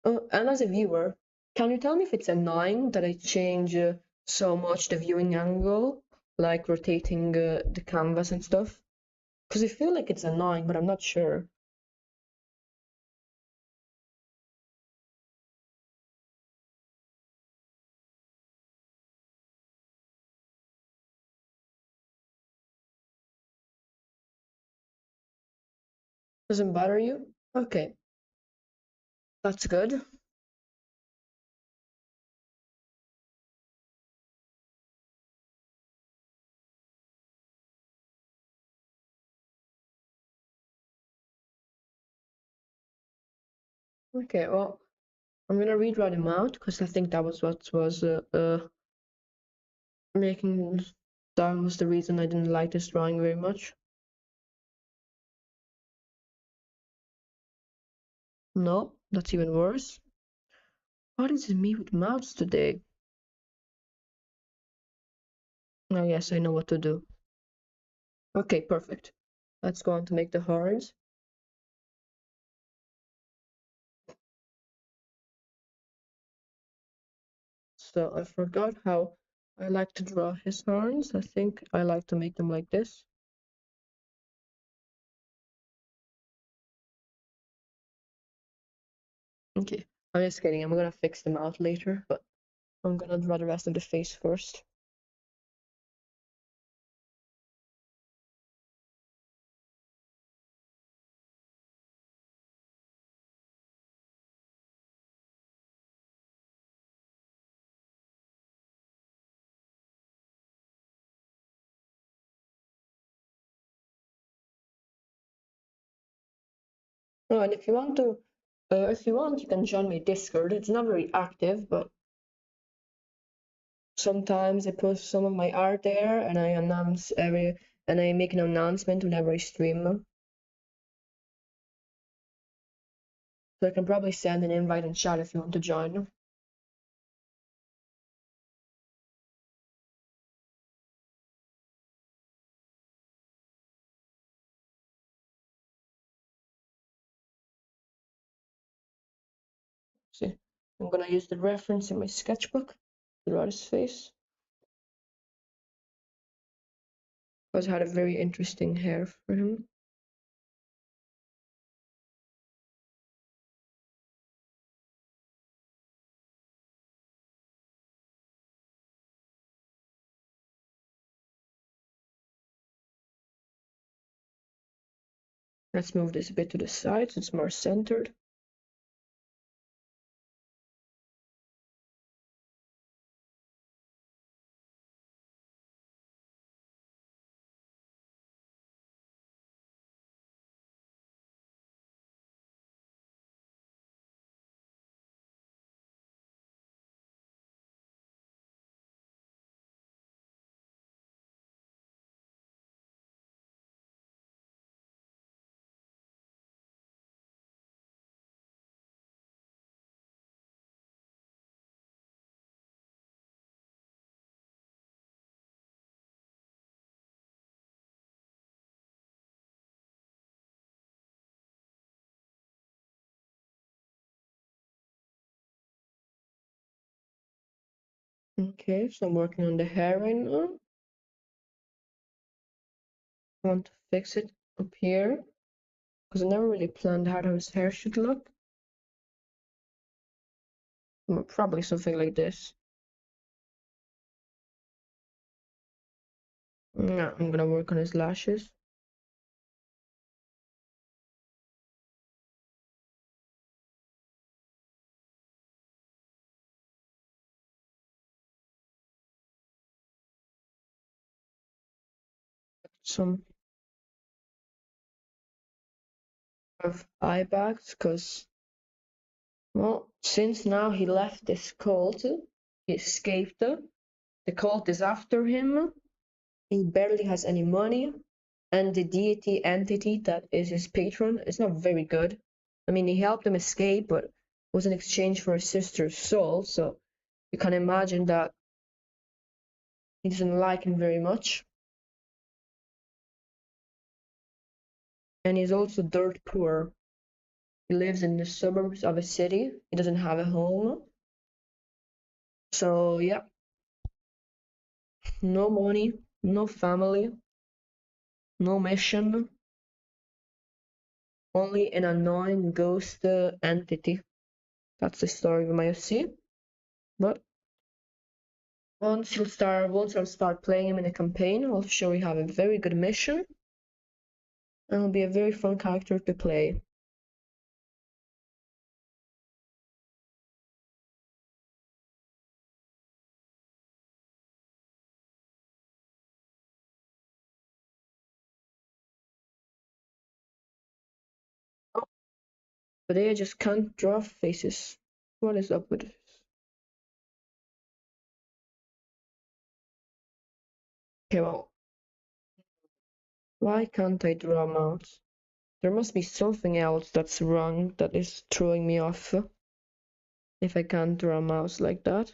And as a viewer, can you tell me if it's annoying that I change so much the viewing angle, like rotating the canvas and stuff? Because I feel like it's annoying, but I'm not sure. Doesn't bother you? Okay, that's good. Okay, well, I'm gonna redraw them out because I think that was what was making that was the reason I didn't like this drawing very much. No, that's even worse. What is it me with mouths today? Oh yes, I know what to do. Okay, perfect. Let's go on to make the horns. So I forgot how I like to draw his horns. I think I like to make them like this. Okay, I'm just kidding. I'm gonna fix them out later, but I'm gonna draw the rest of the face first. Oh, and if you want, you can join my Discord. It's not very active, but sometimes I post some of my art there, and I make an announcement whenever I stream. So I can probably send an invite in chat if you want to join. See, I'm gonna use the reference in my sketchbook to draw his face. Because I had a very interesting hair for him. Let's move this a bit to the side so it's more centered. Okay, so I'm working on the hair right now. I want to fix it up here because I never really planned how his hair should look. Probably something like this. Yeah, I'm gonna work on his lashes. Some of eye bags because, well, since now he left this cult, he escaped. The cult is after him. He barely has any money, and the deity entity that is his patron is not very good. I mean, he helped him escape, but it was in exchange for his sister's soul, so you can imagine that he doesn't like him very much. And he's also dirt poor. He lives in the suburbs of a city. He doesn't have a home. So, yeah, no money, no family, no mission, only an annoying ghost entity. That's the story of my FC. But once I'll start playing him in a campaign, I'll show you have a very good mission, and it'll be a very fun character to play. Oh, but I just can't draw faces. What is up with this? Okay, well, why can't I draw mouths? There must be something else that's wrong that is throwing me off if I can't draw a mouse like that.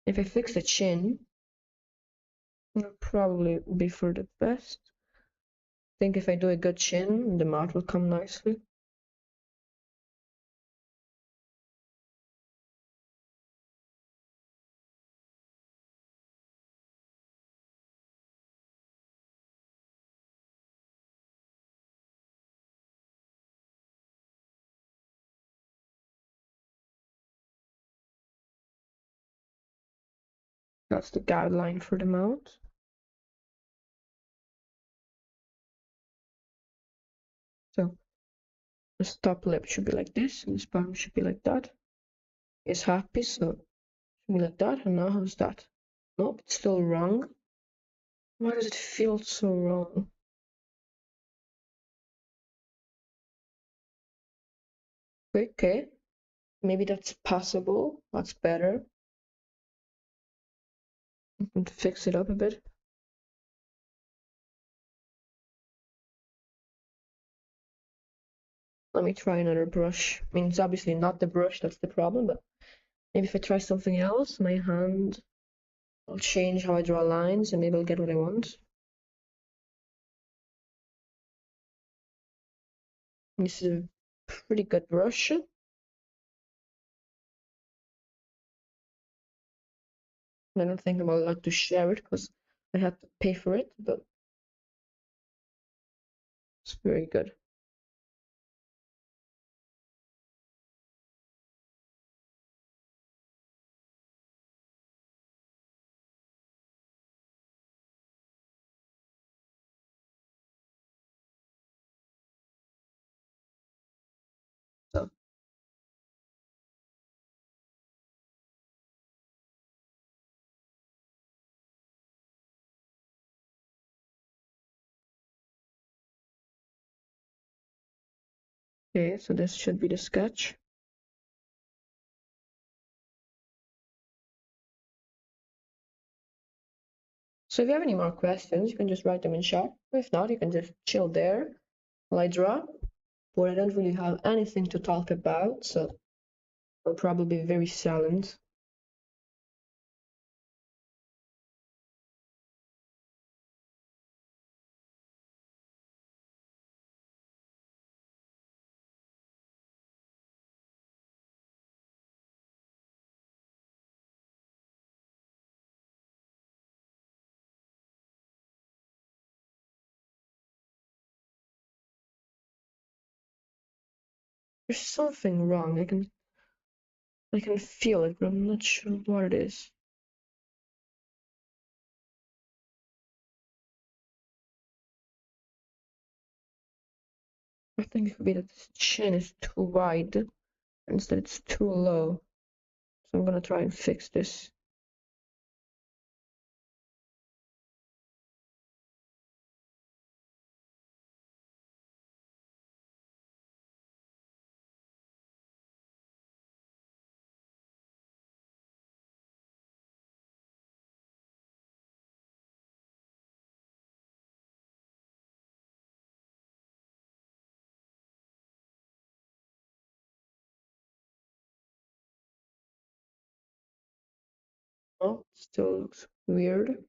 If I fix the chin, it'll probably be for the best. I think if I do a good chin, the mouth will come nicely. That's the guideline for the mouth. So the top lip should be like this, and this bottom should be like that. He's happy, so it should be like that. And now how's that? Nope, it's still wrong. Why does it feel so wrong? Okay, maybe that's possible. That's better. I can fix it up a bit. Let me try another brush. I mean, it's obviously not the brush that's the problem, but maybe if I try something else, my hand will change how I draw lines and maybe I'll get what I want. This is a pretty good brush. I don't think I'm allowed to share it because I had to pay for it, but it's very good. Okay, so this should be the sketch. So if you have any more questions, you can just write them in chat. If not, you can just chill there while I draw. But I don't really have anything to talk about, so I'll probably be very silent. There's something wrong. I can feel it, but I'm not sure what it is. I think it could be that this chin is too wide and instead it's too low. So I'm gonna try and fix this. Oh, still looks weird.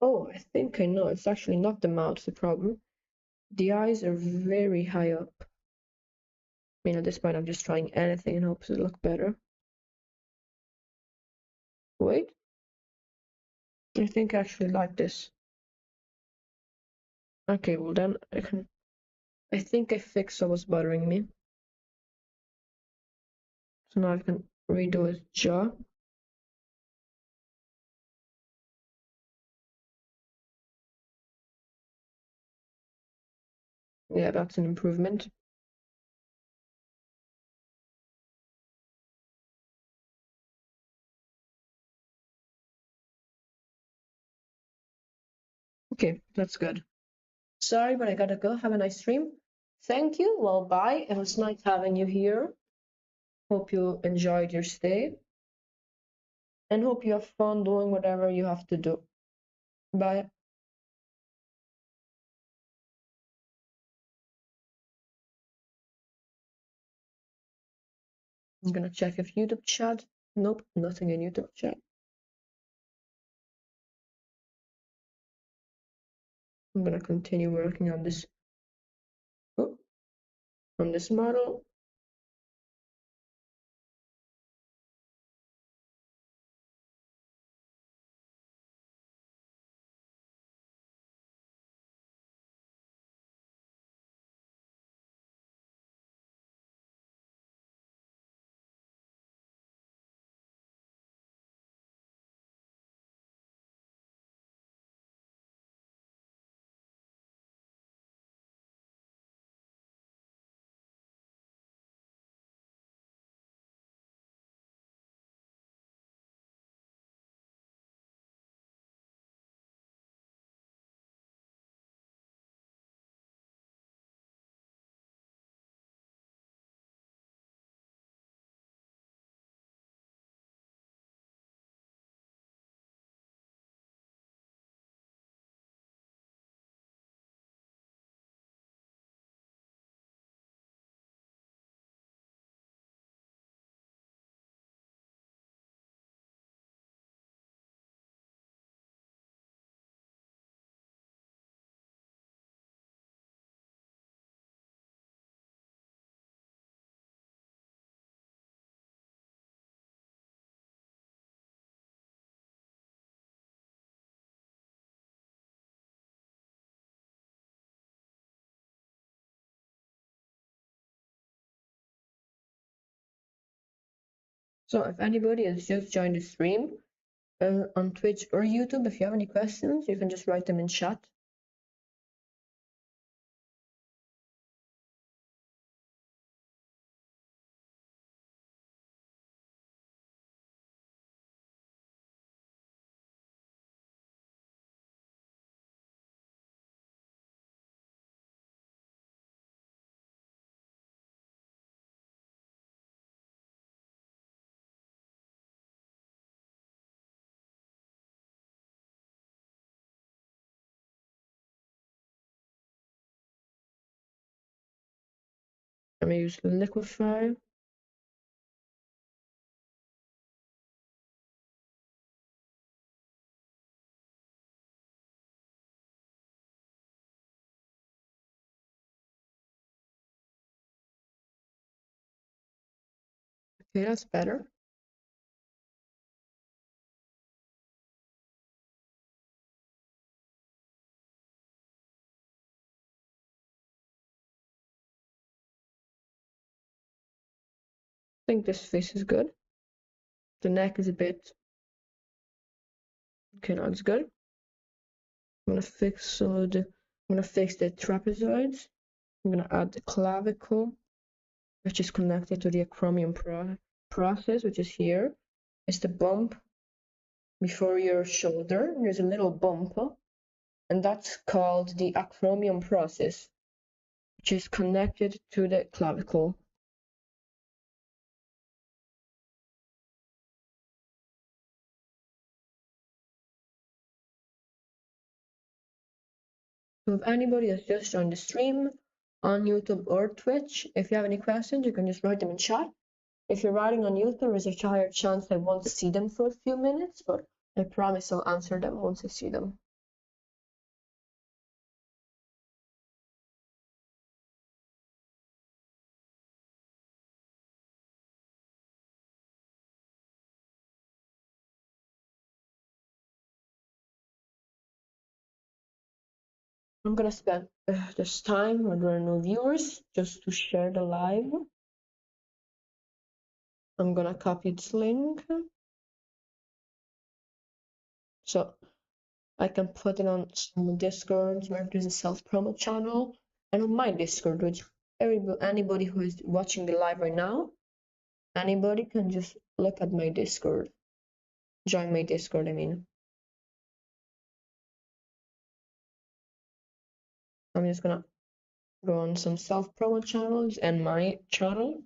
Oh, I think I know. It's actually not the mouth the problem. The eyes are very high up. I mean, at this point, I'm just trying anything in hopes it'll look better. Wait, I think I actually like this. Okay, well then I think I fixed what was bothering me. So now I can redo his jaw. Yeah, that's an improvement. Okay, that's good. Sorry, but I gotta go. Have a nice stream. Thank you. Well, bye. It was nice having you here. Hope you enjoyed your stay and hope you have fun doing whatever you have to do. Bye. I'm gonna check if YouTube chat. Nope, nothing in YouTube chat. I'm gonna continue working on this, oh, on this model. So if anybody has just joined the stream on Twitch or YouTube, if you have any questions, you can just write them in chat. I'm gonna use liquefy. Okay, that's better. I think this face is good. The neck is a bit. Okay, now it's good. I'm gonna fix the. I'm gonna fix the trapezoids. I'm gonna add the clavicle, which is connected to the acromion process, which is here. It's the bump before your shoulder. There's a little bump, and that's called the acromion process, which is connected to the clavicle. So if anybody has just joined the stream on YouTube or Twitch, if you have any questions, you can just write them in chat. If you're writing on YouTube, there's a higher chance I won't see them for a few minutes, but I promise I'll answer them once I see them. I'm gonna spend this time when there are no viewers just to share the live. I'm gonna copy this link so I can put it on some Discords where there's a self-promo channel, and on my Discord, which anybody who is watching the live right now, anybody can just look at my Discord, join my Discord, I mean. I'm just gonna go on some self-promo channels and my channel.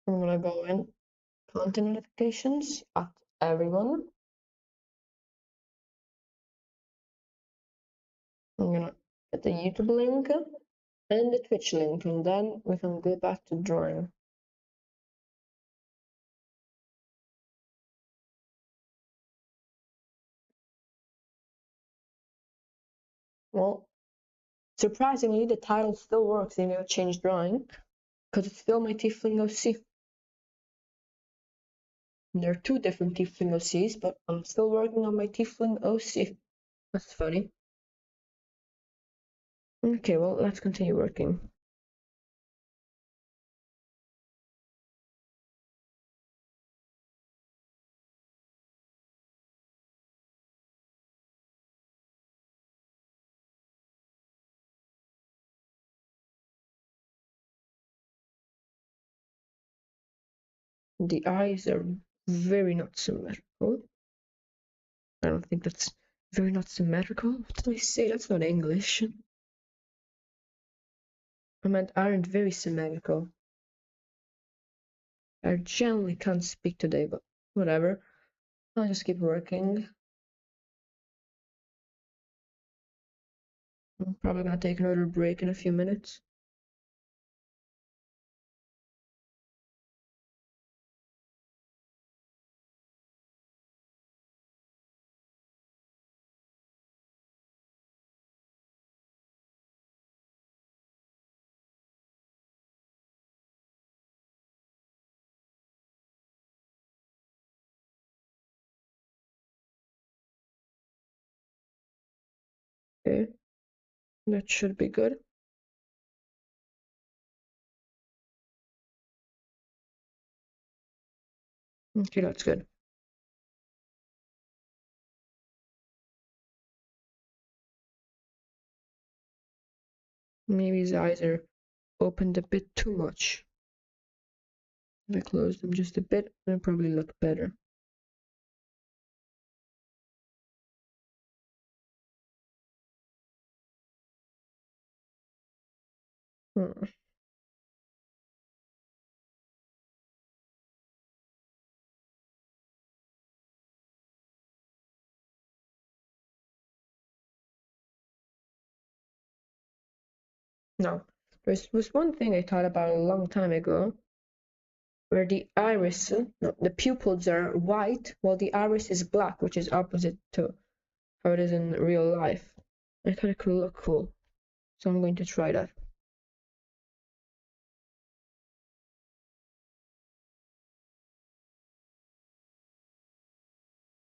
I'm gonna go in content notifications at everyone. I'm gonna get the YouTube link and the Twitch link, and then we can go back to drawing. Well, surprisingly, the title still works even if I change drawing, because it's still my tiefling OC. There are two different tiefling OCs, but I'm still working on my tiefling OC. That's funny. Okay, well, let's continue working. The eyes are very not symmetrical. I don't think that's very not symmetrical. What did I say? That's not English. I meant aren't very symmetrical. I generally can't speak today, but whatever. I'll just keep working. I'm probably gonna take another break in a few minutes. Okay, that should be good. Okay, that's good. Maybe his eyes are opened a bit too much. If I close them just a bit, they'll probably look better. Hmm. Now, there was one thing I thought about a long time ago, where the iris, no, the pupils are white, while the iris is black, which is opposite to how it is in real life. I thought it could look cool, so I'm going to try that.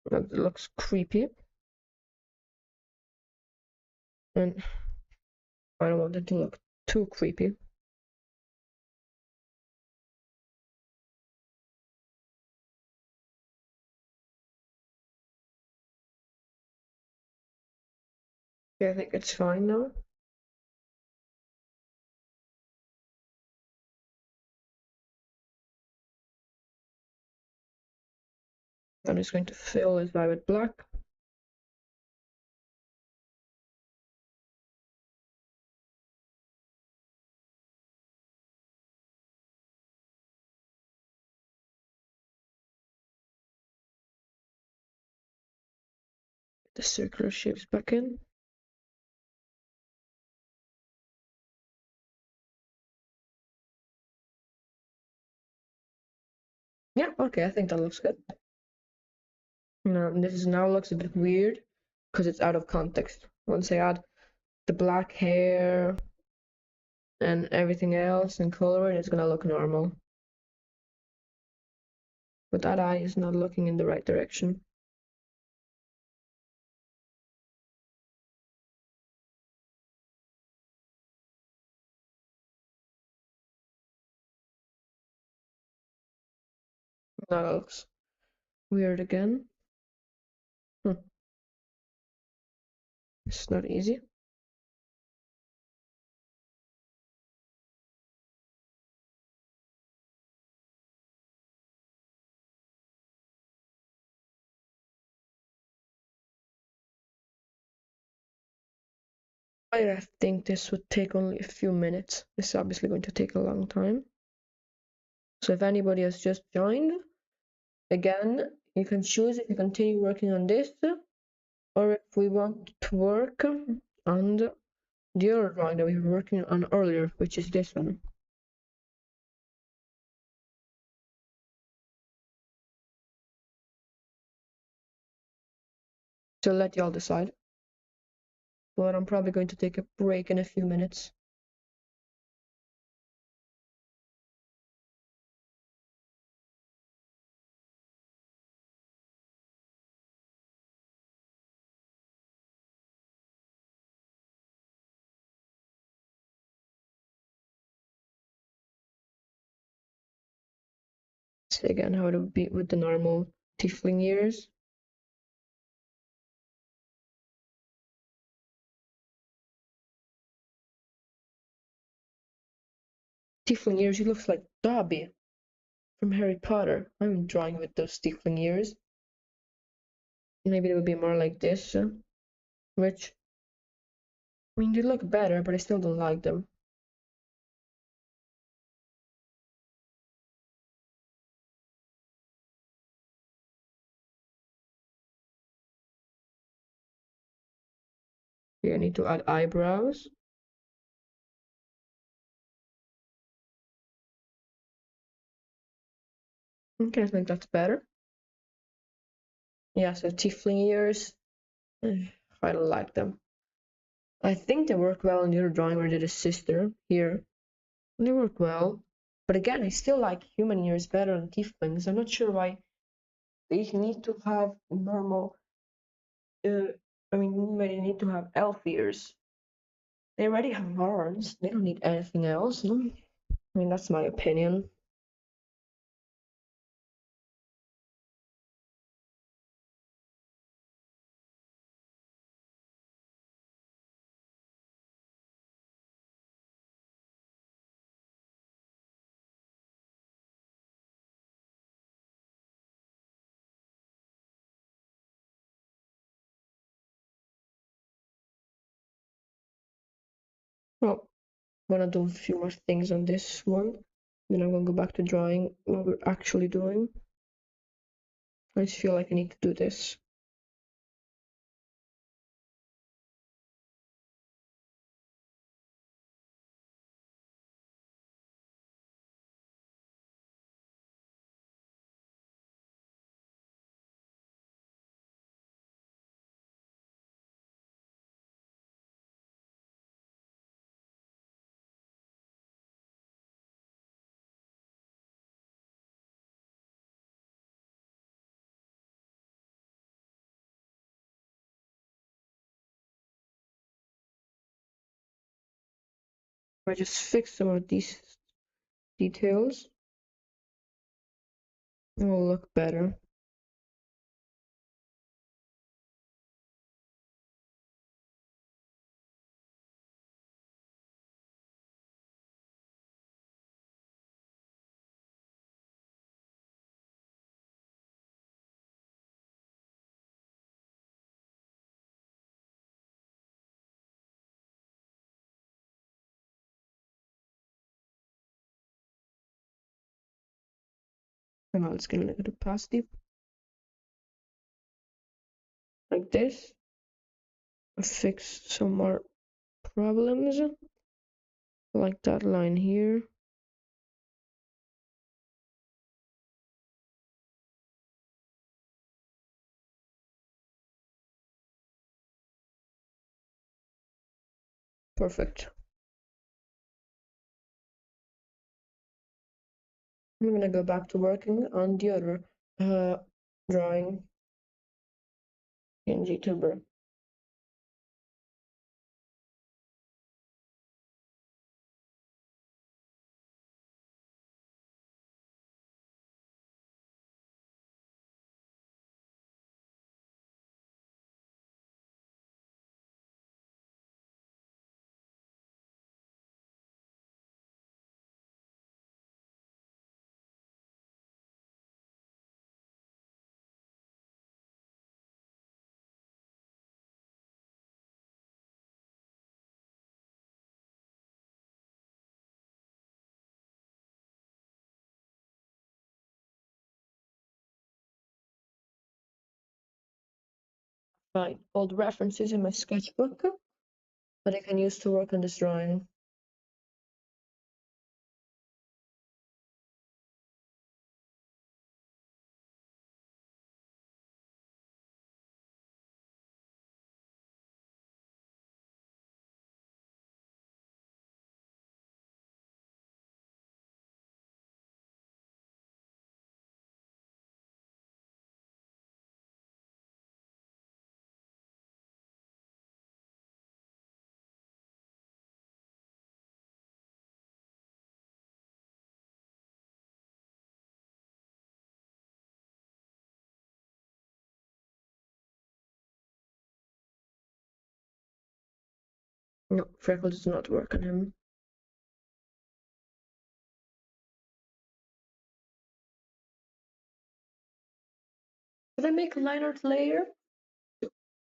That looks creepy, and I don't want it to look too creepy. Yeah, I think it's fine now. I'm just going to fill his eye with black. The circular shapes back in. Yeah, okay, I think that looks good. Now, this now looks a bit weird because it's out of context. Once I add the black hair and everything else and color it, it's gonna look normal. But that eye is not looking in the right direction. Now that looks weird again. It's not easy. I think this would take only a few minutes. This is obviously going to take a long time. So if anybody has just joined, again, you can choose if you continue working on this or if we want to work on the other drawing that we were working on earlier, which is this one. So let y'all decide. But I'm probably going to take a break in a few minutes. See again how it would be with the normal tiefling ears. Tiefling ears, he looks like Dobby from Harry Potter. I'm drawing with those tiefling ears. Maybe it would be more like this, which, I mean, they look better, but I still don't like them. Okay, I need to add eyebrows. Okay, I think that's better. Yeah, so tiefling ears, I don't like them. I think they work well in the other drawing where I did a sister here. They work well. But again, I still like human ears better than tieflings. I'm not sure why they need to have normal I mean, they need to have elf ears. They already have horns. They don't need anything else. No? I mean, that's my opinion. Well, I'm gonna do a few more things on this one. Then I'm gonna go back to drawing what we're actually doing. I just feel like I need to do this. I just fix some of these details. It will look better. And now it's gonna look at the opacity like this. Fix some more problems like that line here. Perfect. I'm gonna go back to working on the other drawing in GTuber. Find old references in my sketchbook that I can use to work on this drawing. No, freckle does not work on him. Did I make a line art layer?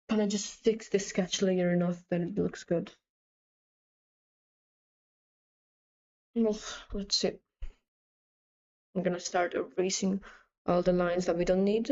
Can I just fix the sketch layer enough that it looks good? Well, let's see. I'm gonna start erasing all the lines that we don't need.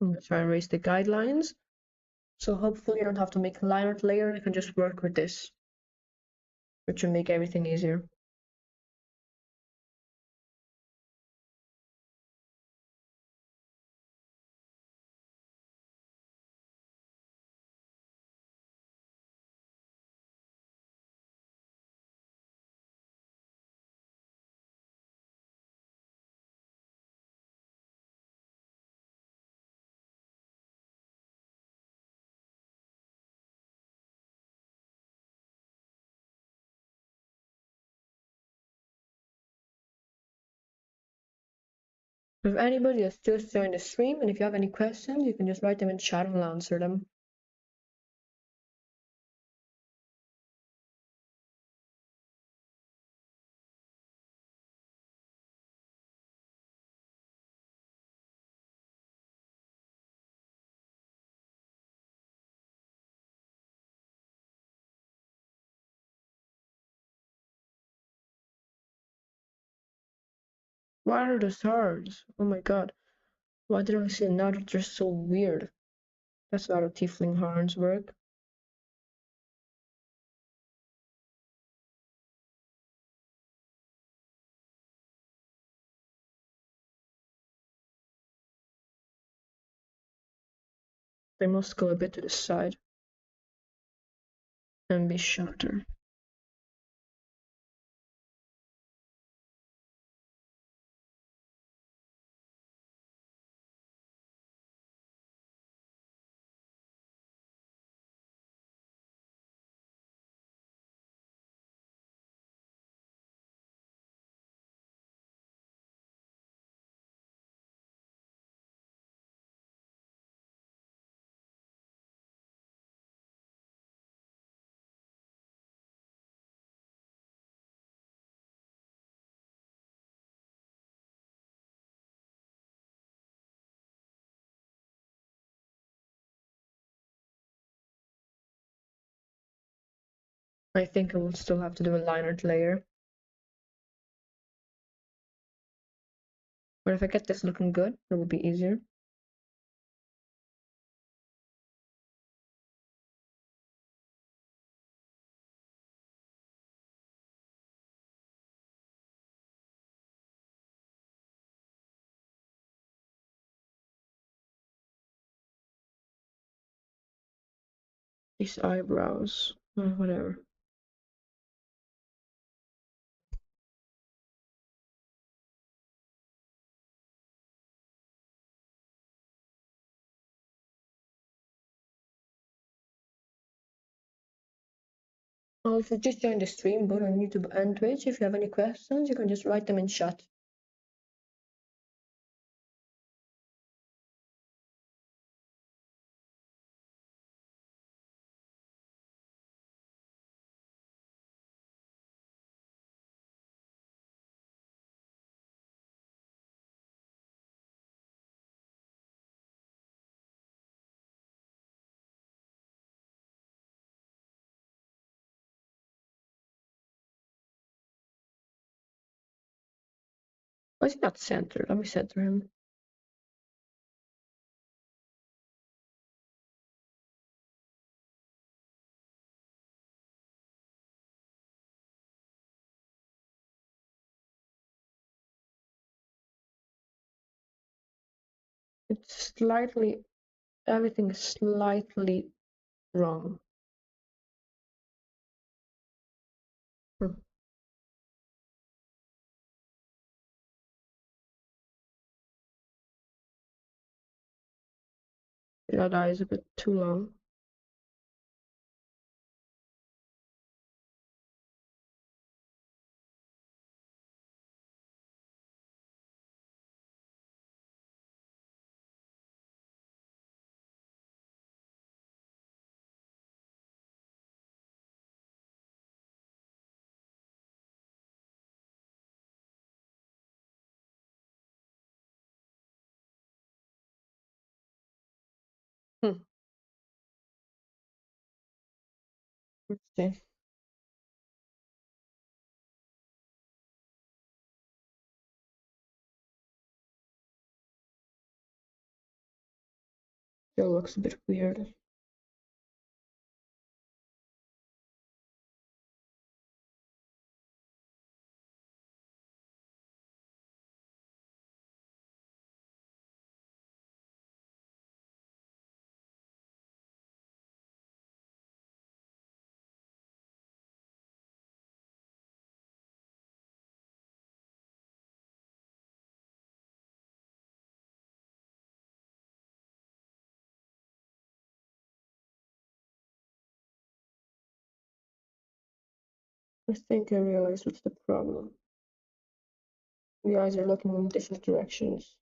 I'm gonna try and erase the guidelines. So hopefully I don't have to make a line art layer, I can just work with this, which will make everything easier. If anybody has just joined the stream, and if you have any questions, you can just write them in chat and I'll answer them. Why are the stars? Oh my god. Why did I say now that they're so weird? That's not how tiefling horns work. They must go a bit to the side and be shorter. I think I will still have to do a line art layer. But if I get this looking good, it will be easier. These eyebrows, or whatever. Oh, if you just joined the stream, both on YouTube and Twitch, if you have any questions, you can just write them in chat. Why is he not centered? Let me center him. It's slightly, everything is slightly wrong. Hmm. That eye is a bit too long. Hmm. Let's see. Still looks a bit weird. I think I realized what's the problem. The eyes are looking in different directions.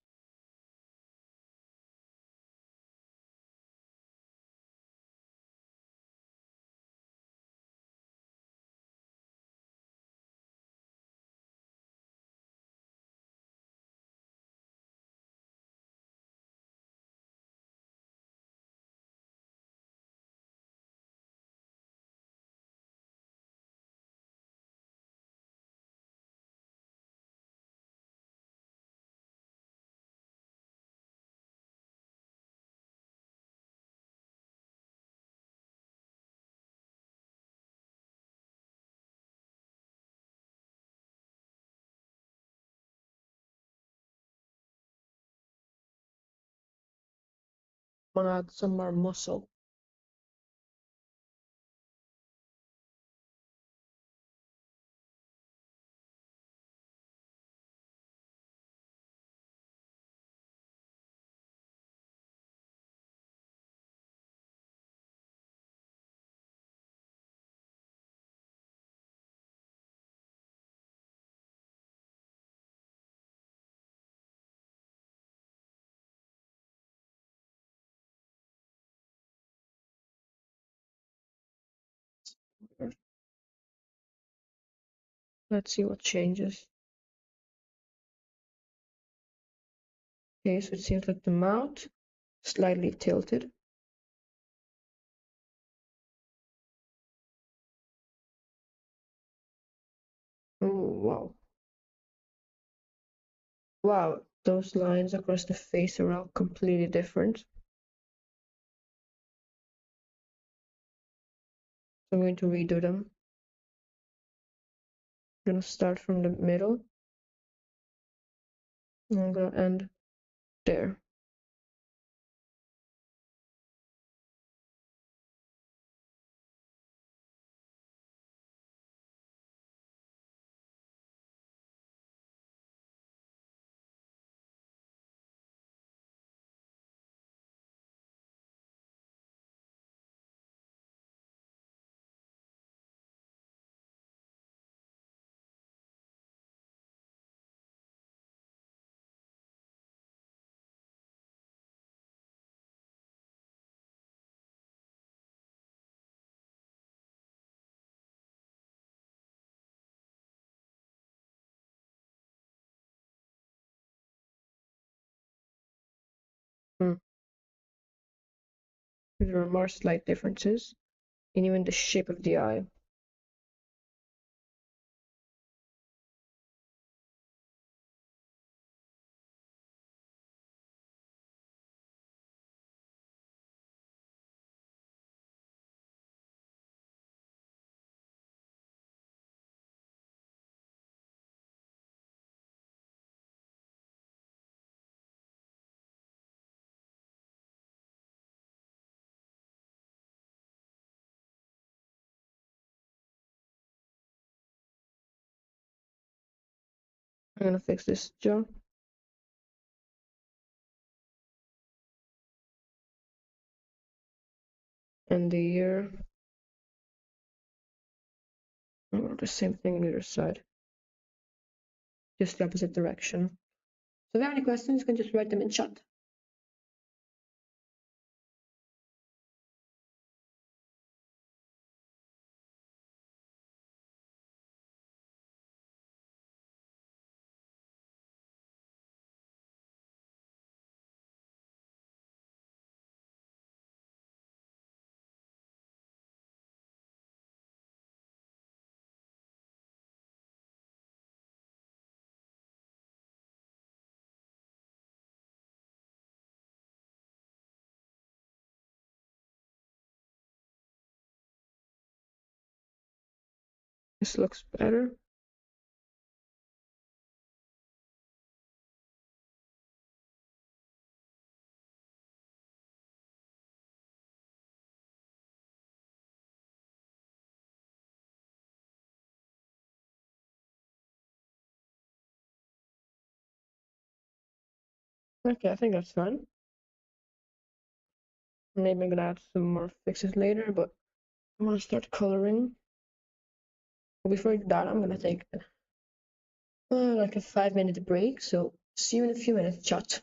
I'm gonna add some more muscle. Let's see what changes. Okay, so it seems like the mouth slightly tilted. Oh, wow. Wow, those lines across the face are all completely different. So I'm going to redo them. I'm gonna start from the middle. And I'm gonna end there. Hmm. There are more slight differences in even the shape of the eye. I'm gonna fix this jaw. And the ear. Oh, the same thing on the other side. Just the opposite direction. So if you have any questions, you can just write them in chat. This looks better. Okay, I think that's fine. Maybe I'm gonna add some more fixes later, but I want to start coloring. But before I do that, I'm gonna take like a 5-minute break. So see you in a few minutes, chat.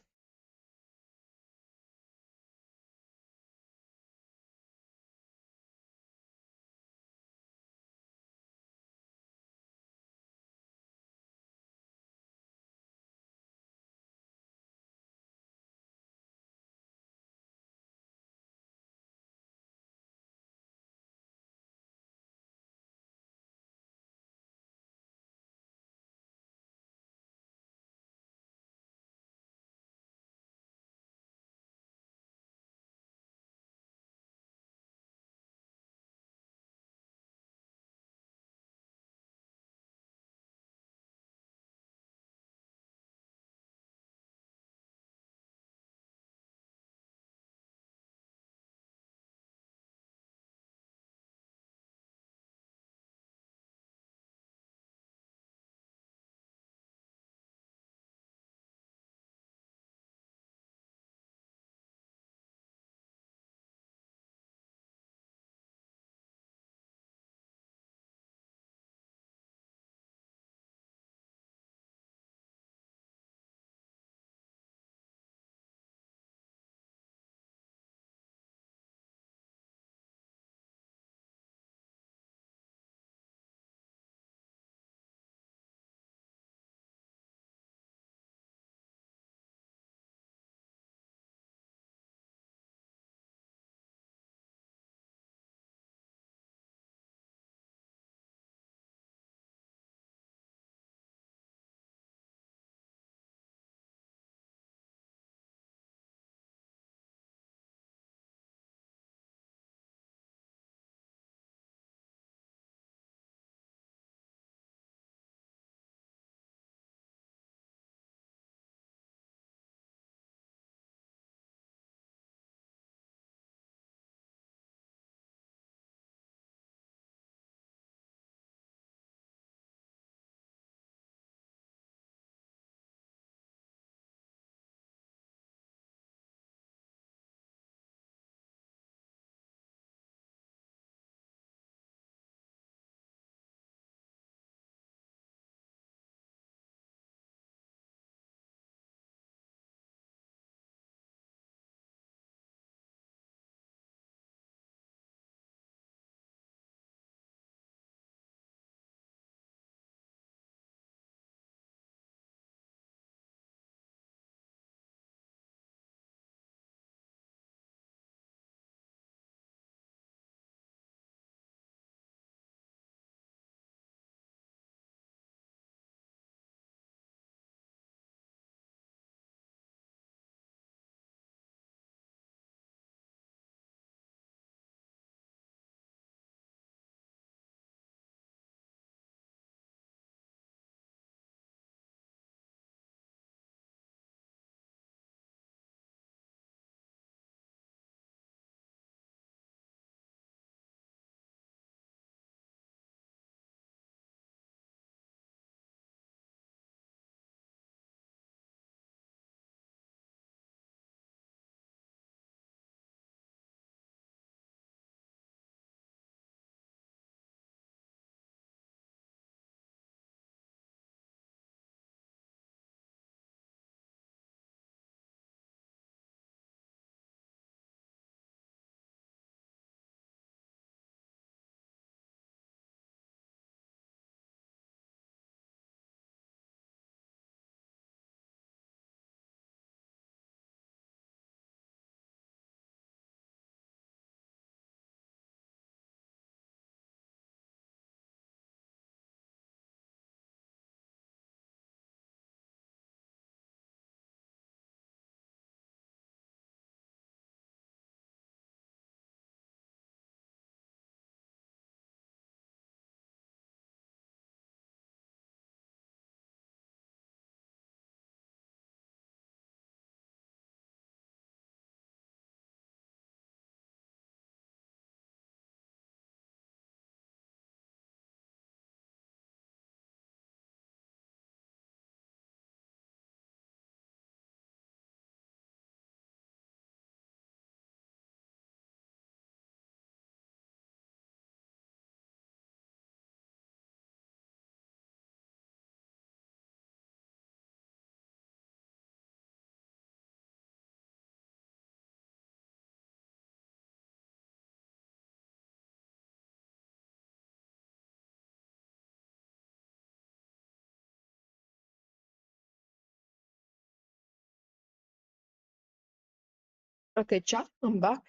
Okay, chat, I'm back.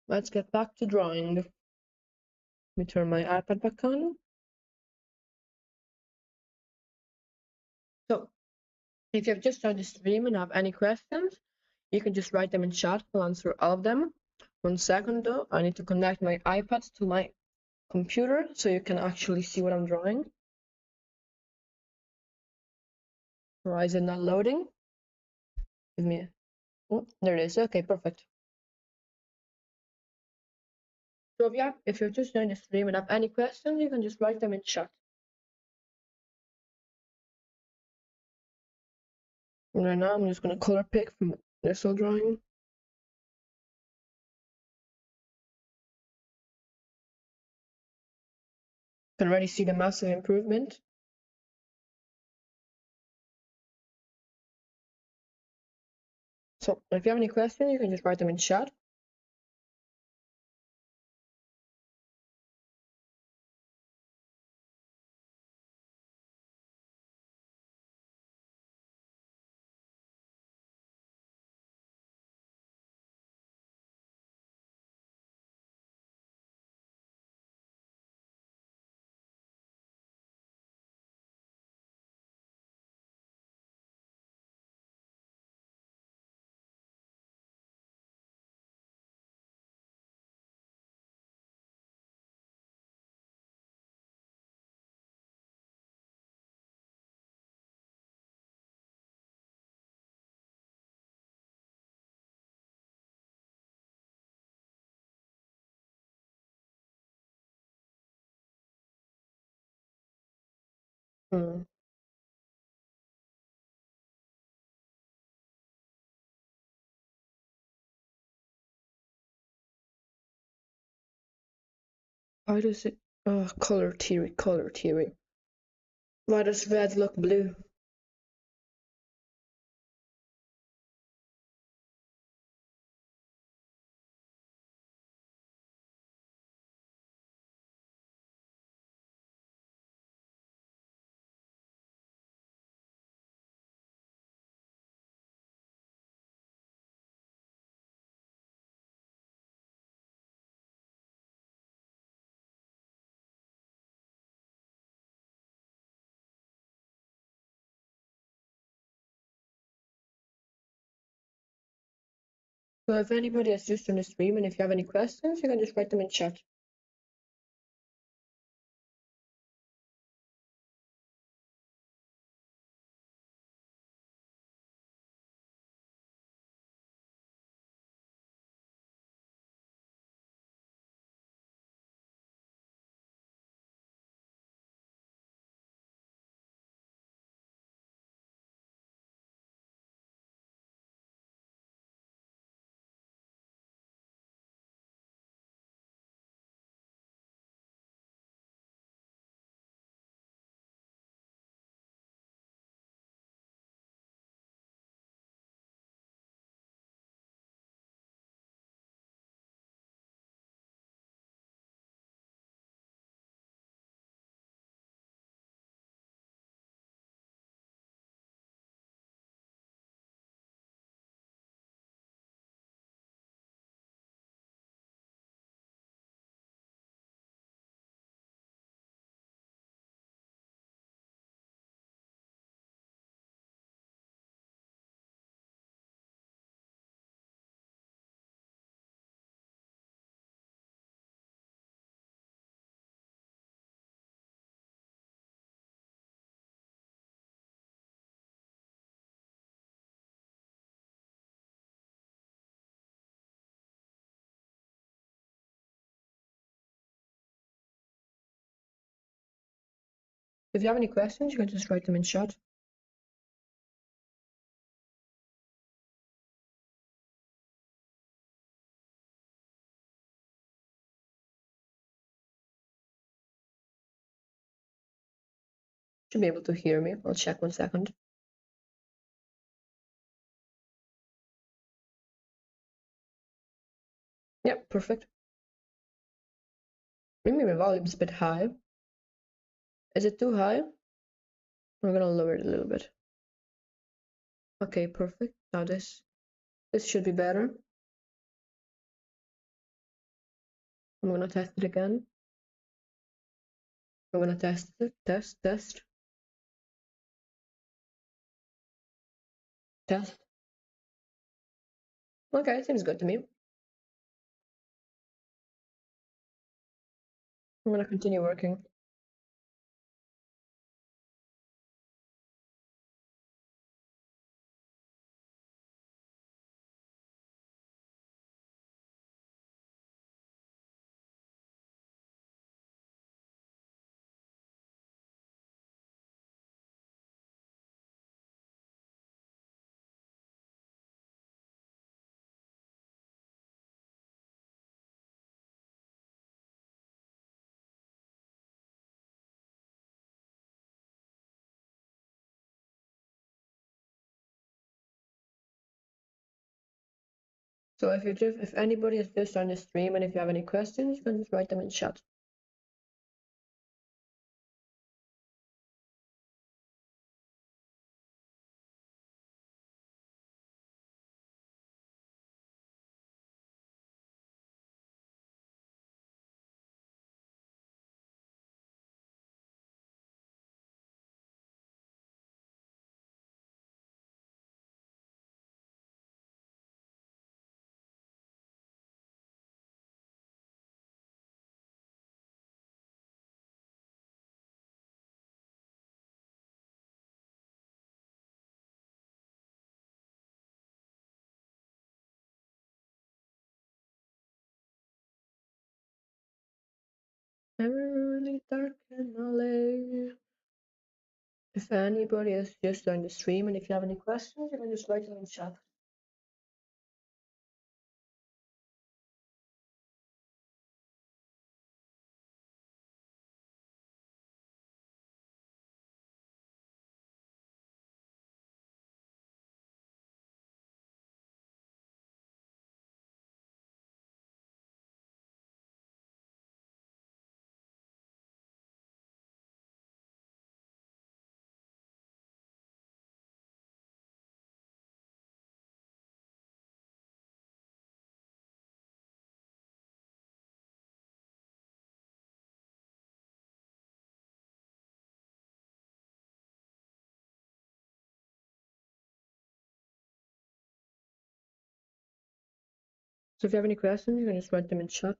Let's get back to drawing. Let me turn my iPad back on. So, if you've just joined the stream and have any questions, you can just write them in chat. I'll answer all of them. 1 second though, I need to connect my iPad to my computer so you can actually see what I'm drawing. Why is it not loading? Give me. Oh, there it is. Okay, perfect. So yeah, if you've just joined the stream and have any questions, you can just write them in chat. And right now, I'm just gonna color pick from initial drawing. Can already see the massive improvement. So if you have any questions, you can just write them in chat. Hmm. Why does it? Color theory, color theory. Why does red look blue? So if anybody has just on the stream and if you have any questions, you can just write them in chat. If you have any questions, you can just write them in chat. Should be able to hear me. I'll check 1 second. Yep, perfect. Maybe my volume's a bit high. Is it too high? I'm gonna lower it a little bit. Okay, perfect. Now this. This should be better. I'm gonna test it again. I'm gonna test it. Test. Test. Okay, seems good to me. I'm gonna continue working. So if anybody has just joined the stream and if you have any questions, you can just write them in chat. Early dark and LA. If anybody has just joined the stream and if you have any questions, you can just write them in chat. So if you have any questions, you can just write them in chat.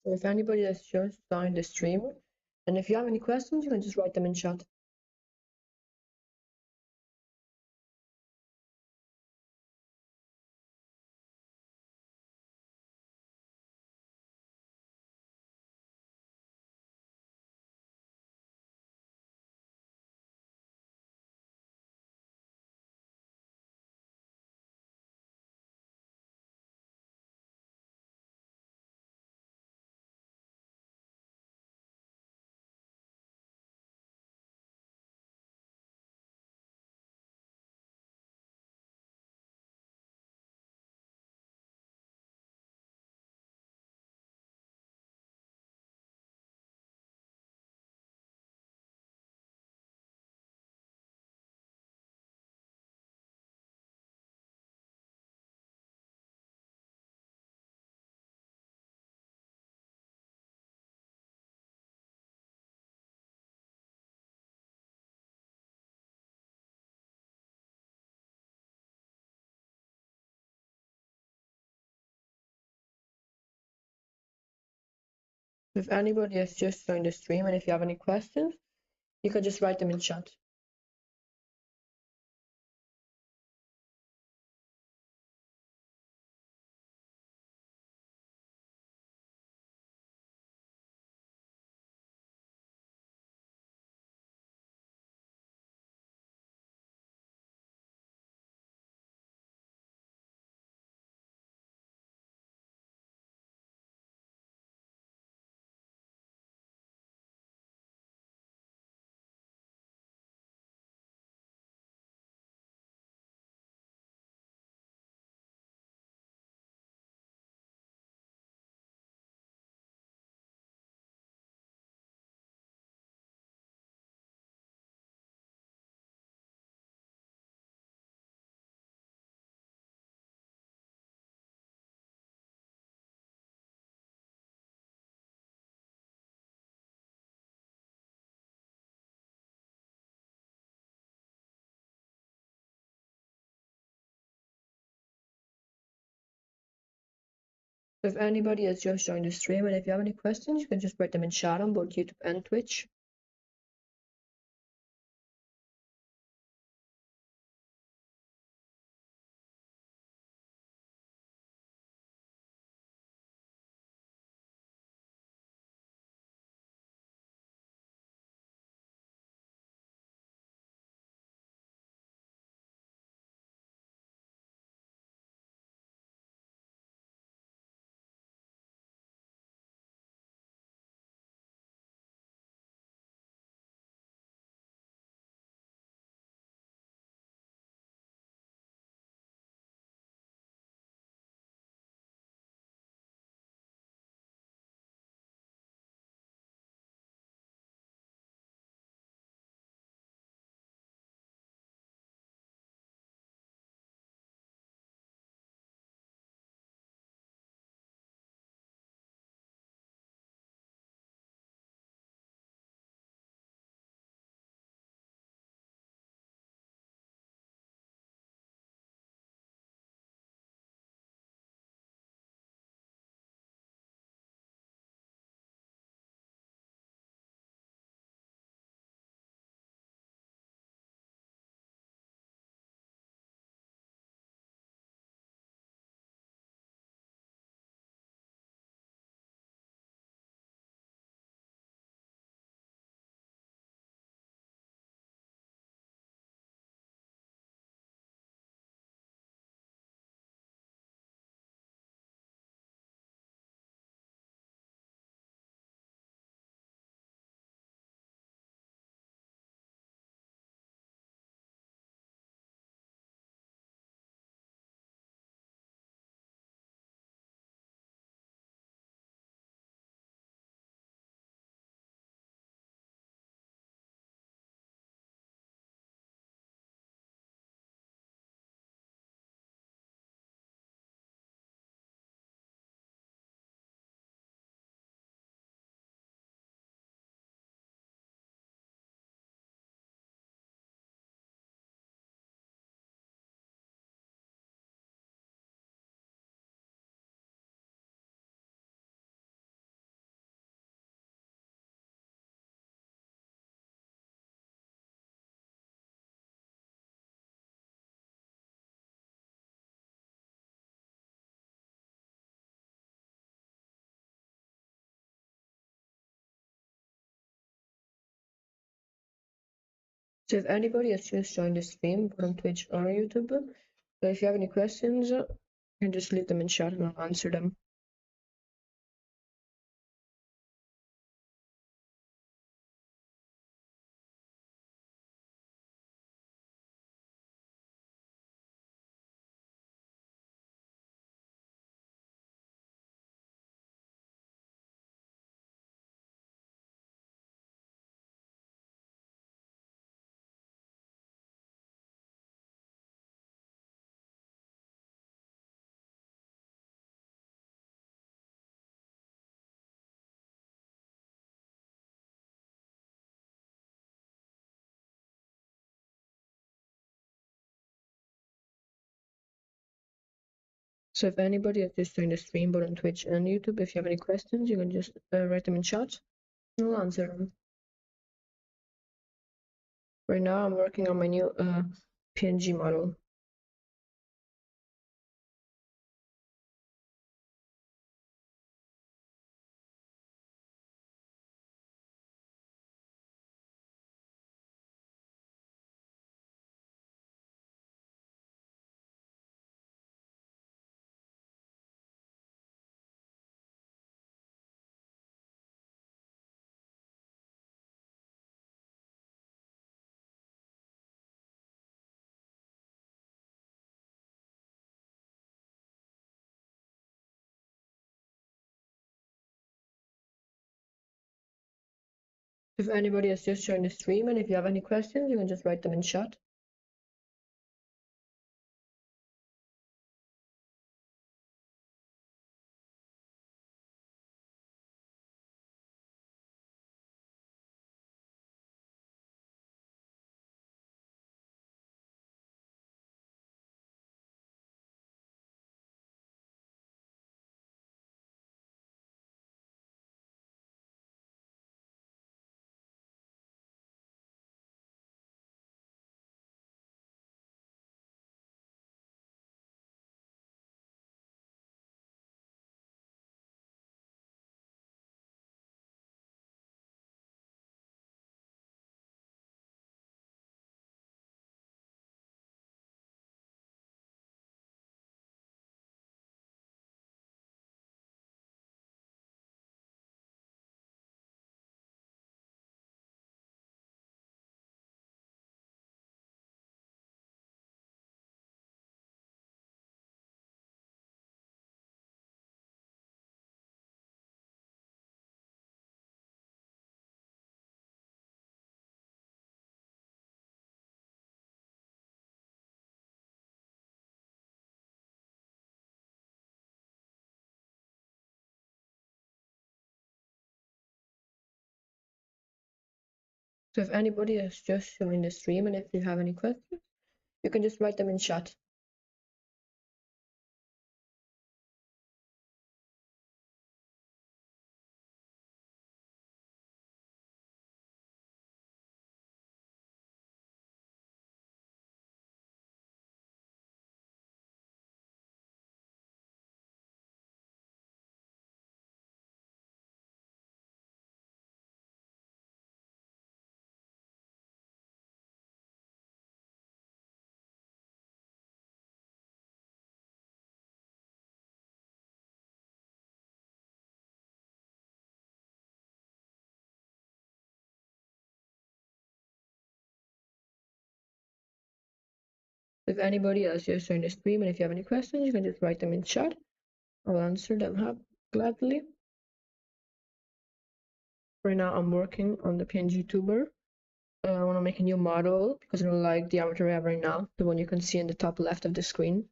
So if anybody has just joined the stream, and if you have any questions, you can just write them in chat. If anybody has just joined the stream and if you have any questions, you can just write them in chat. If anybody has just joined the stream and if you have any questions, you can just write them in chat on both YouTube and Twitch. So if anybody has just joined the stream, both on Twitch or YouTube, if you have any questions, you can just leave them in chat and I'll answer them. So if anybody has just joined the stream, both on Twitch and YouTube, if you have any questions, you can just write them in chat and I'll answer them. Right now I'm working on my new PNG model. If anybody has just joined the stream and if you have any questions, you can just write them in chat. So if anybody has just joined the stream and if you have any questions, you can just write them in chat. If anybody else just joined the stream and if you have any questions, you can just write them in chat. I'll answer them gladly. Right now I'm working on the PNG tuber. I want to make a new model because I don't like the avatar I have right now, the one you can see in the top left of the screen.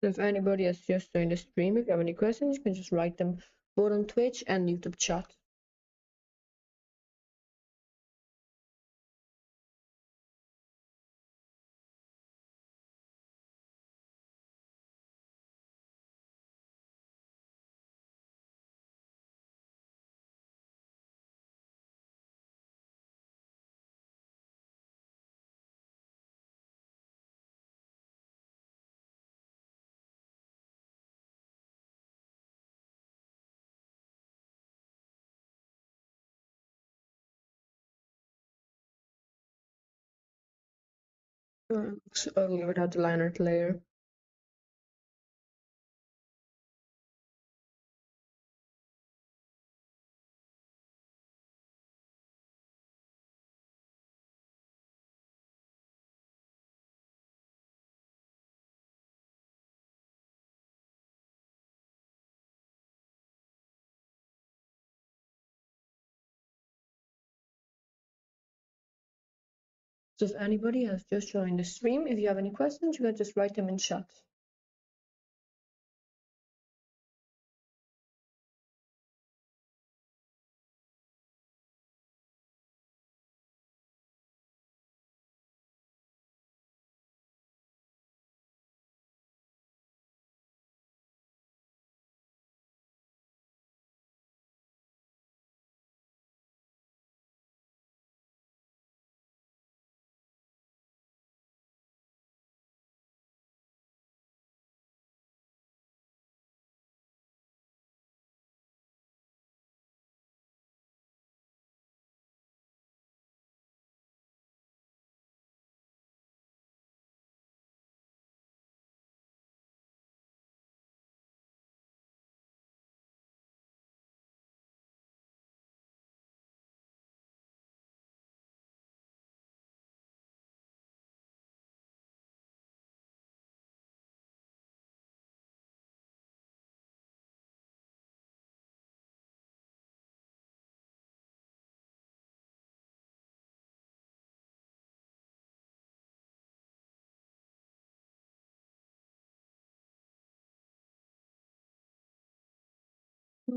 So if anybody has just joined the stream, if you have any questions, you can just write them both on Twitch and YouTube chat. Looks ugly without the line art layer. So if anybody has just joined the stream, if you have any questions, you can just write them in chat.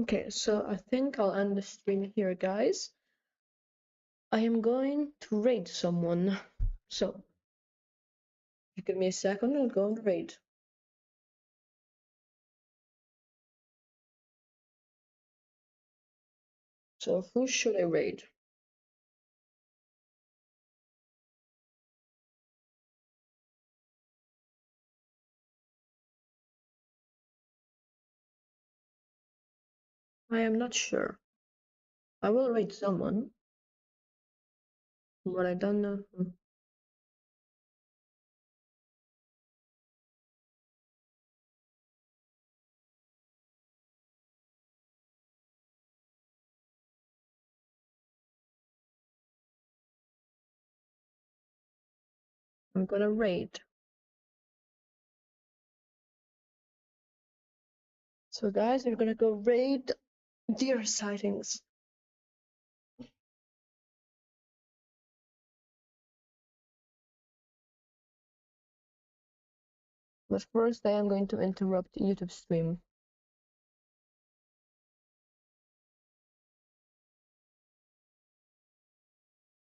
Okay, so I think I'll end the stream here, guys. I am going to raid someone. So, if you give me a second, I'll go and raid. So, who should I raid? I am not sure. I will raid someone, but I don't know who. I'm gonna raid. So, guys, we're gonna go raid deer sightings. But first, I am going to interrupt YouTube stream.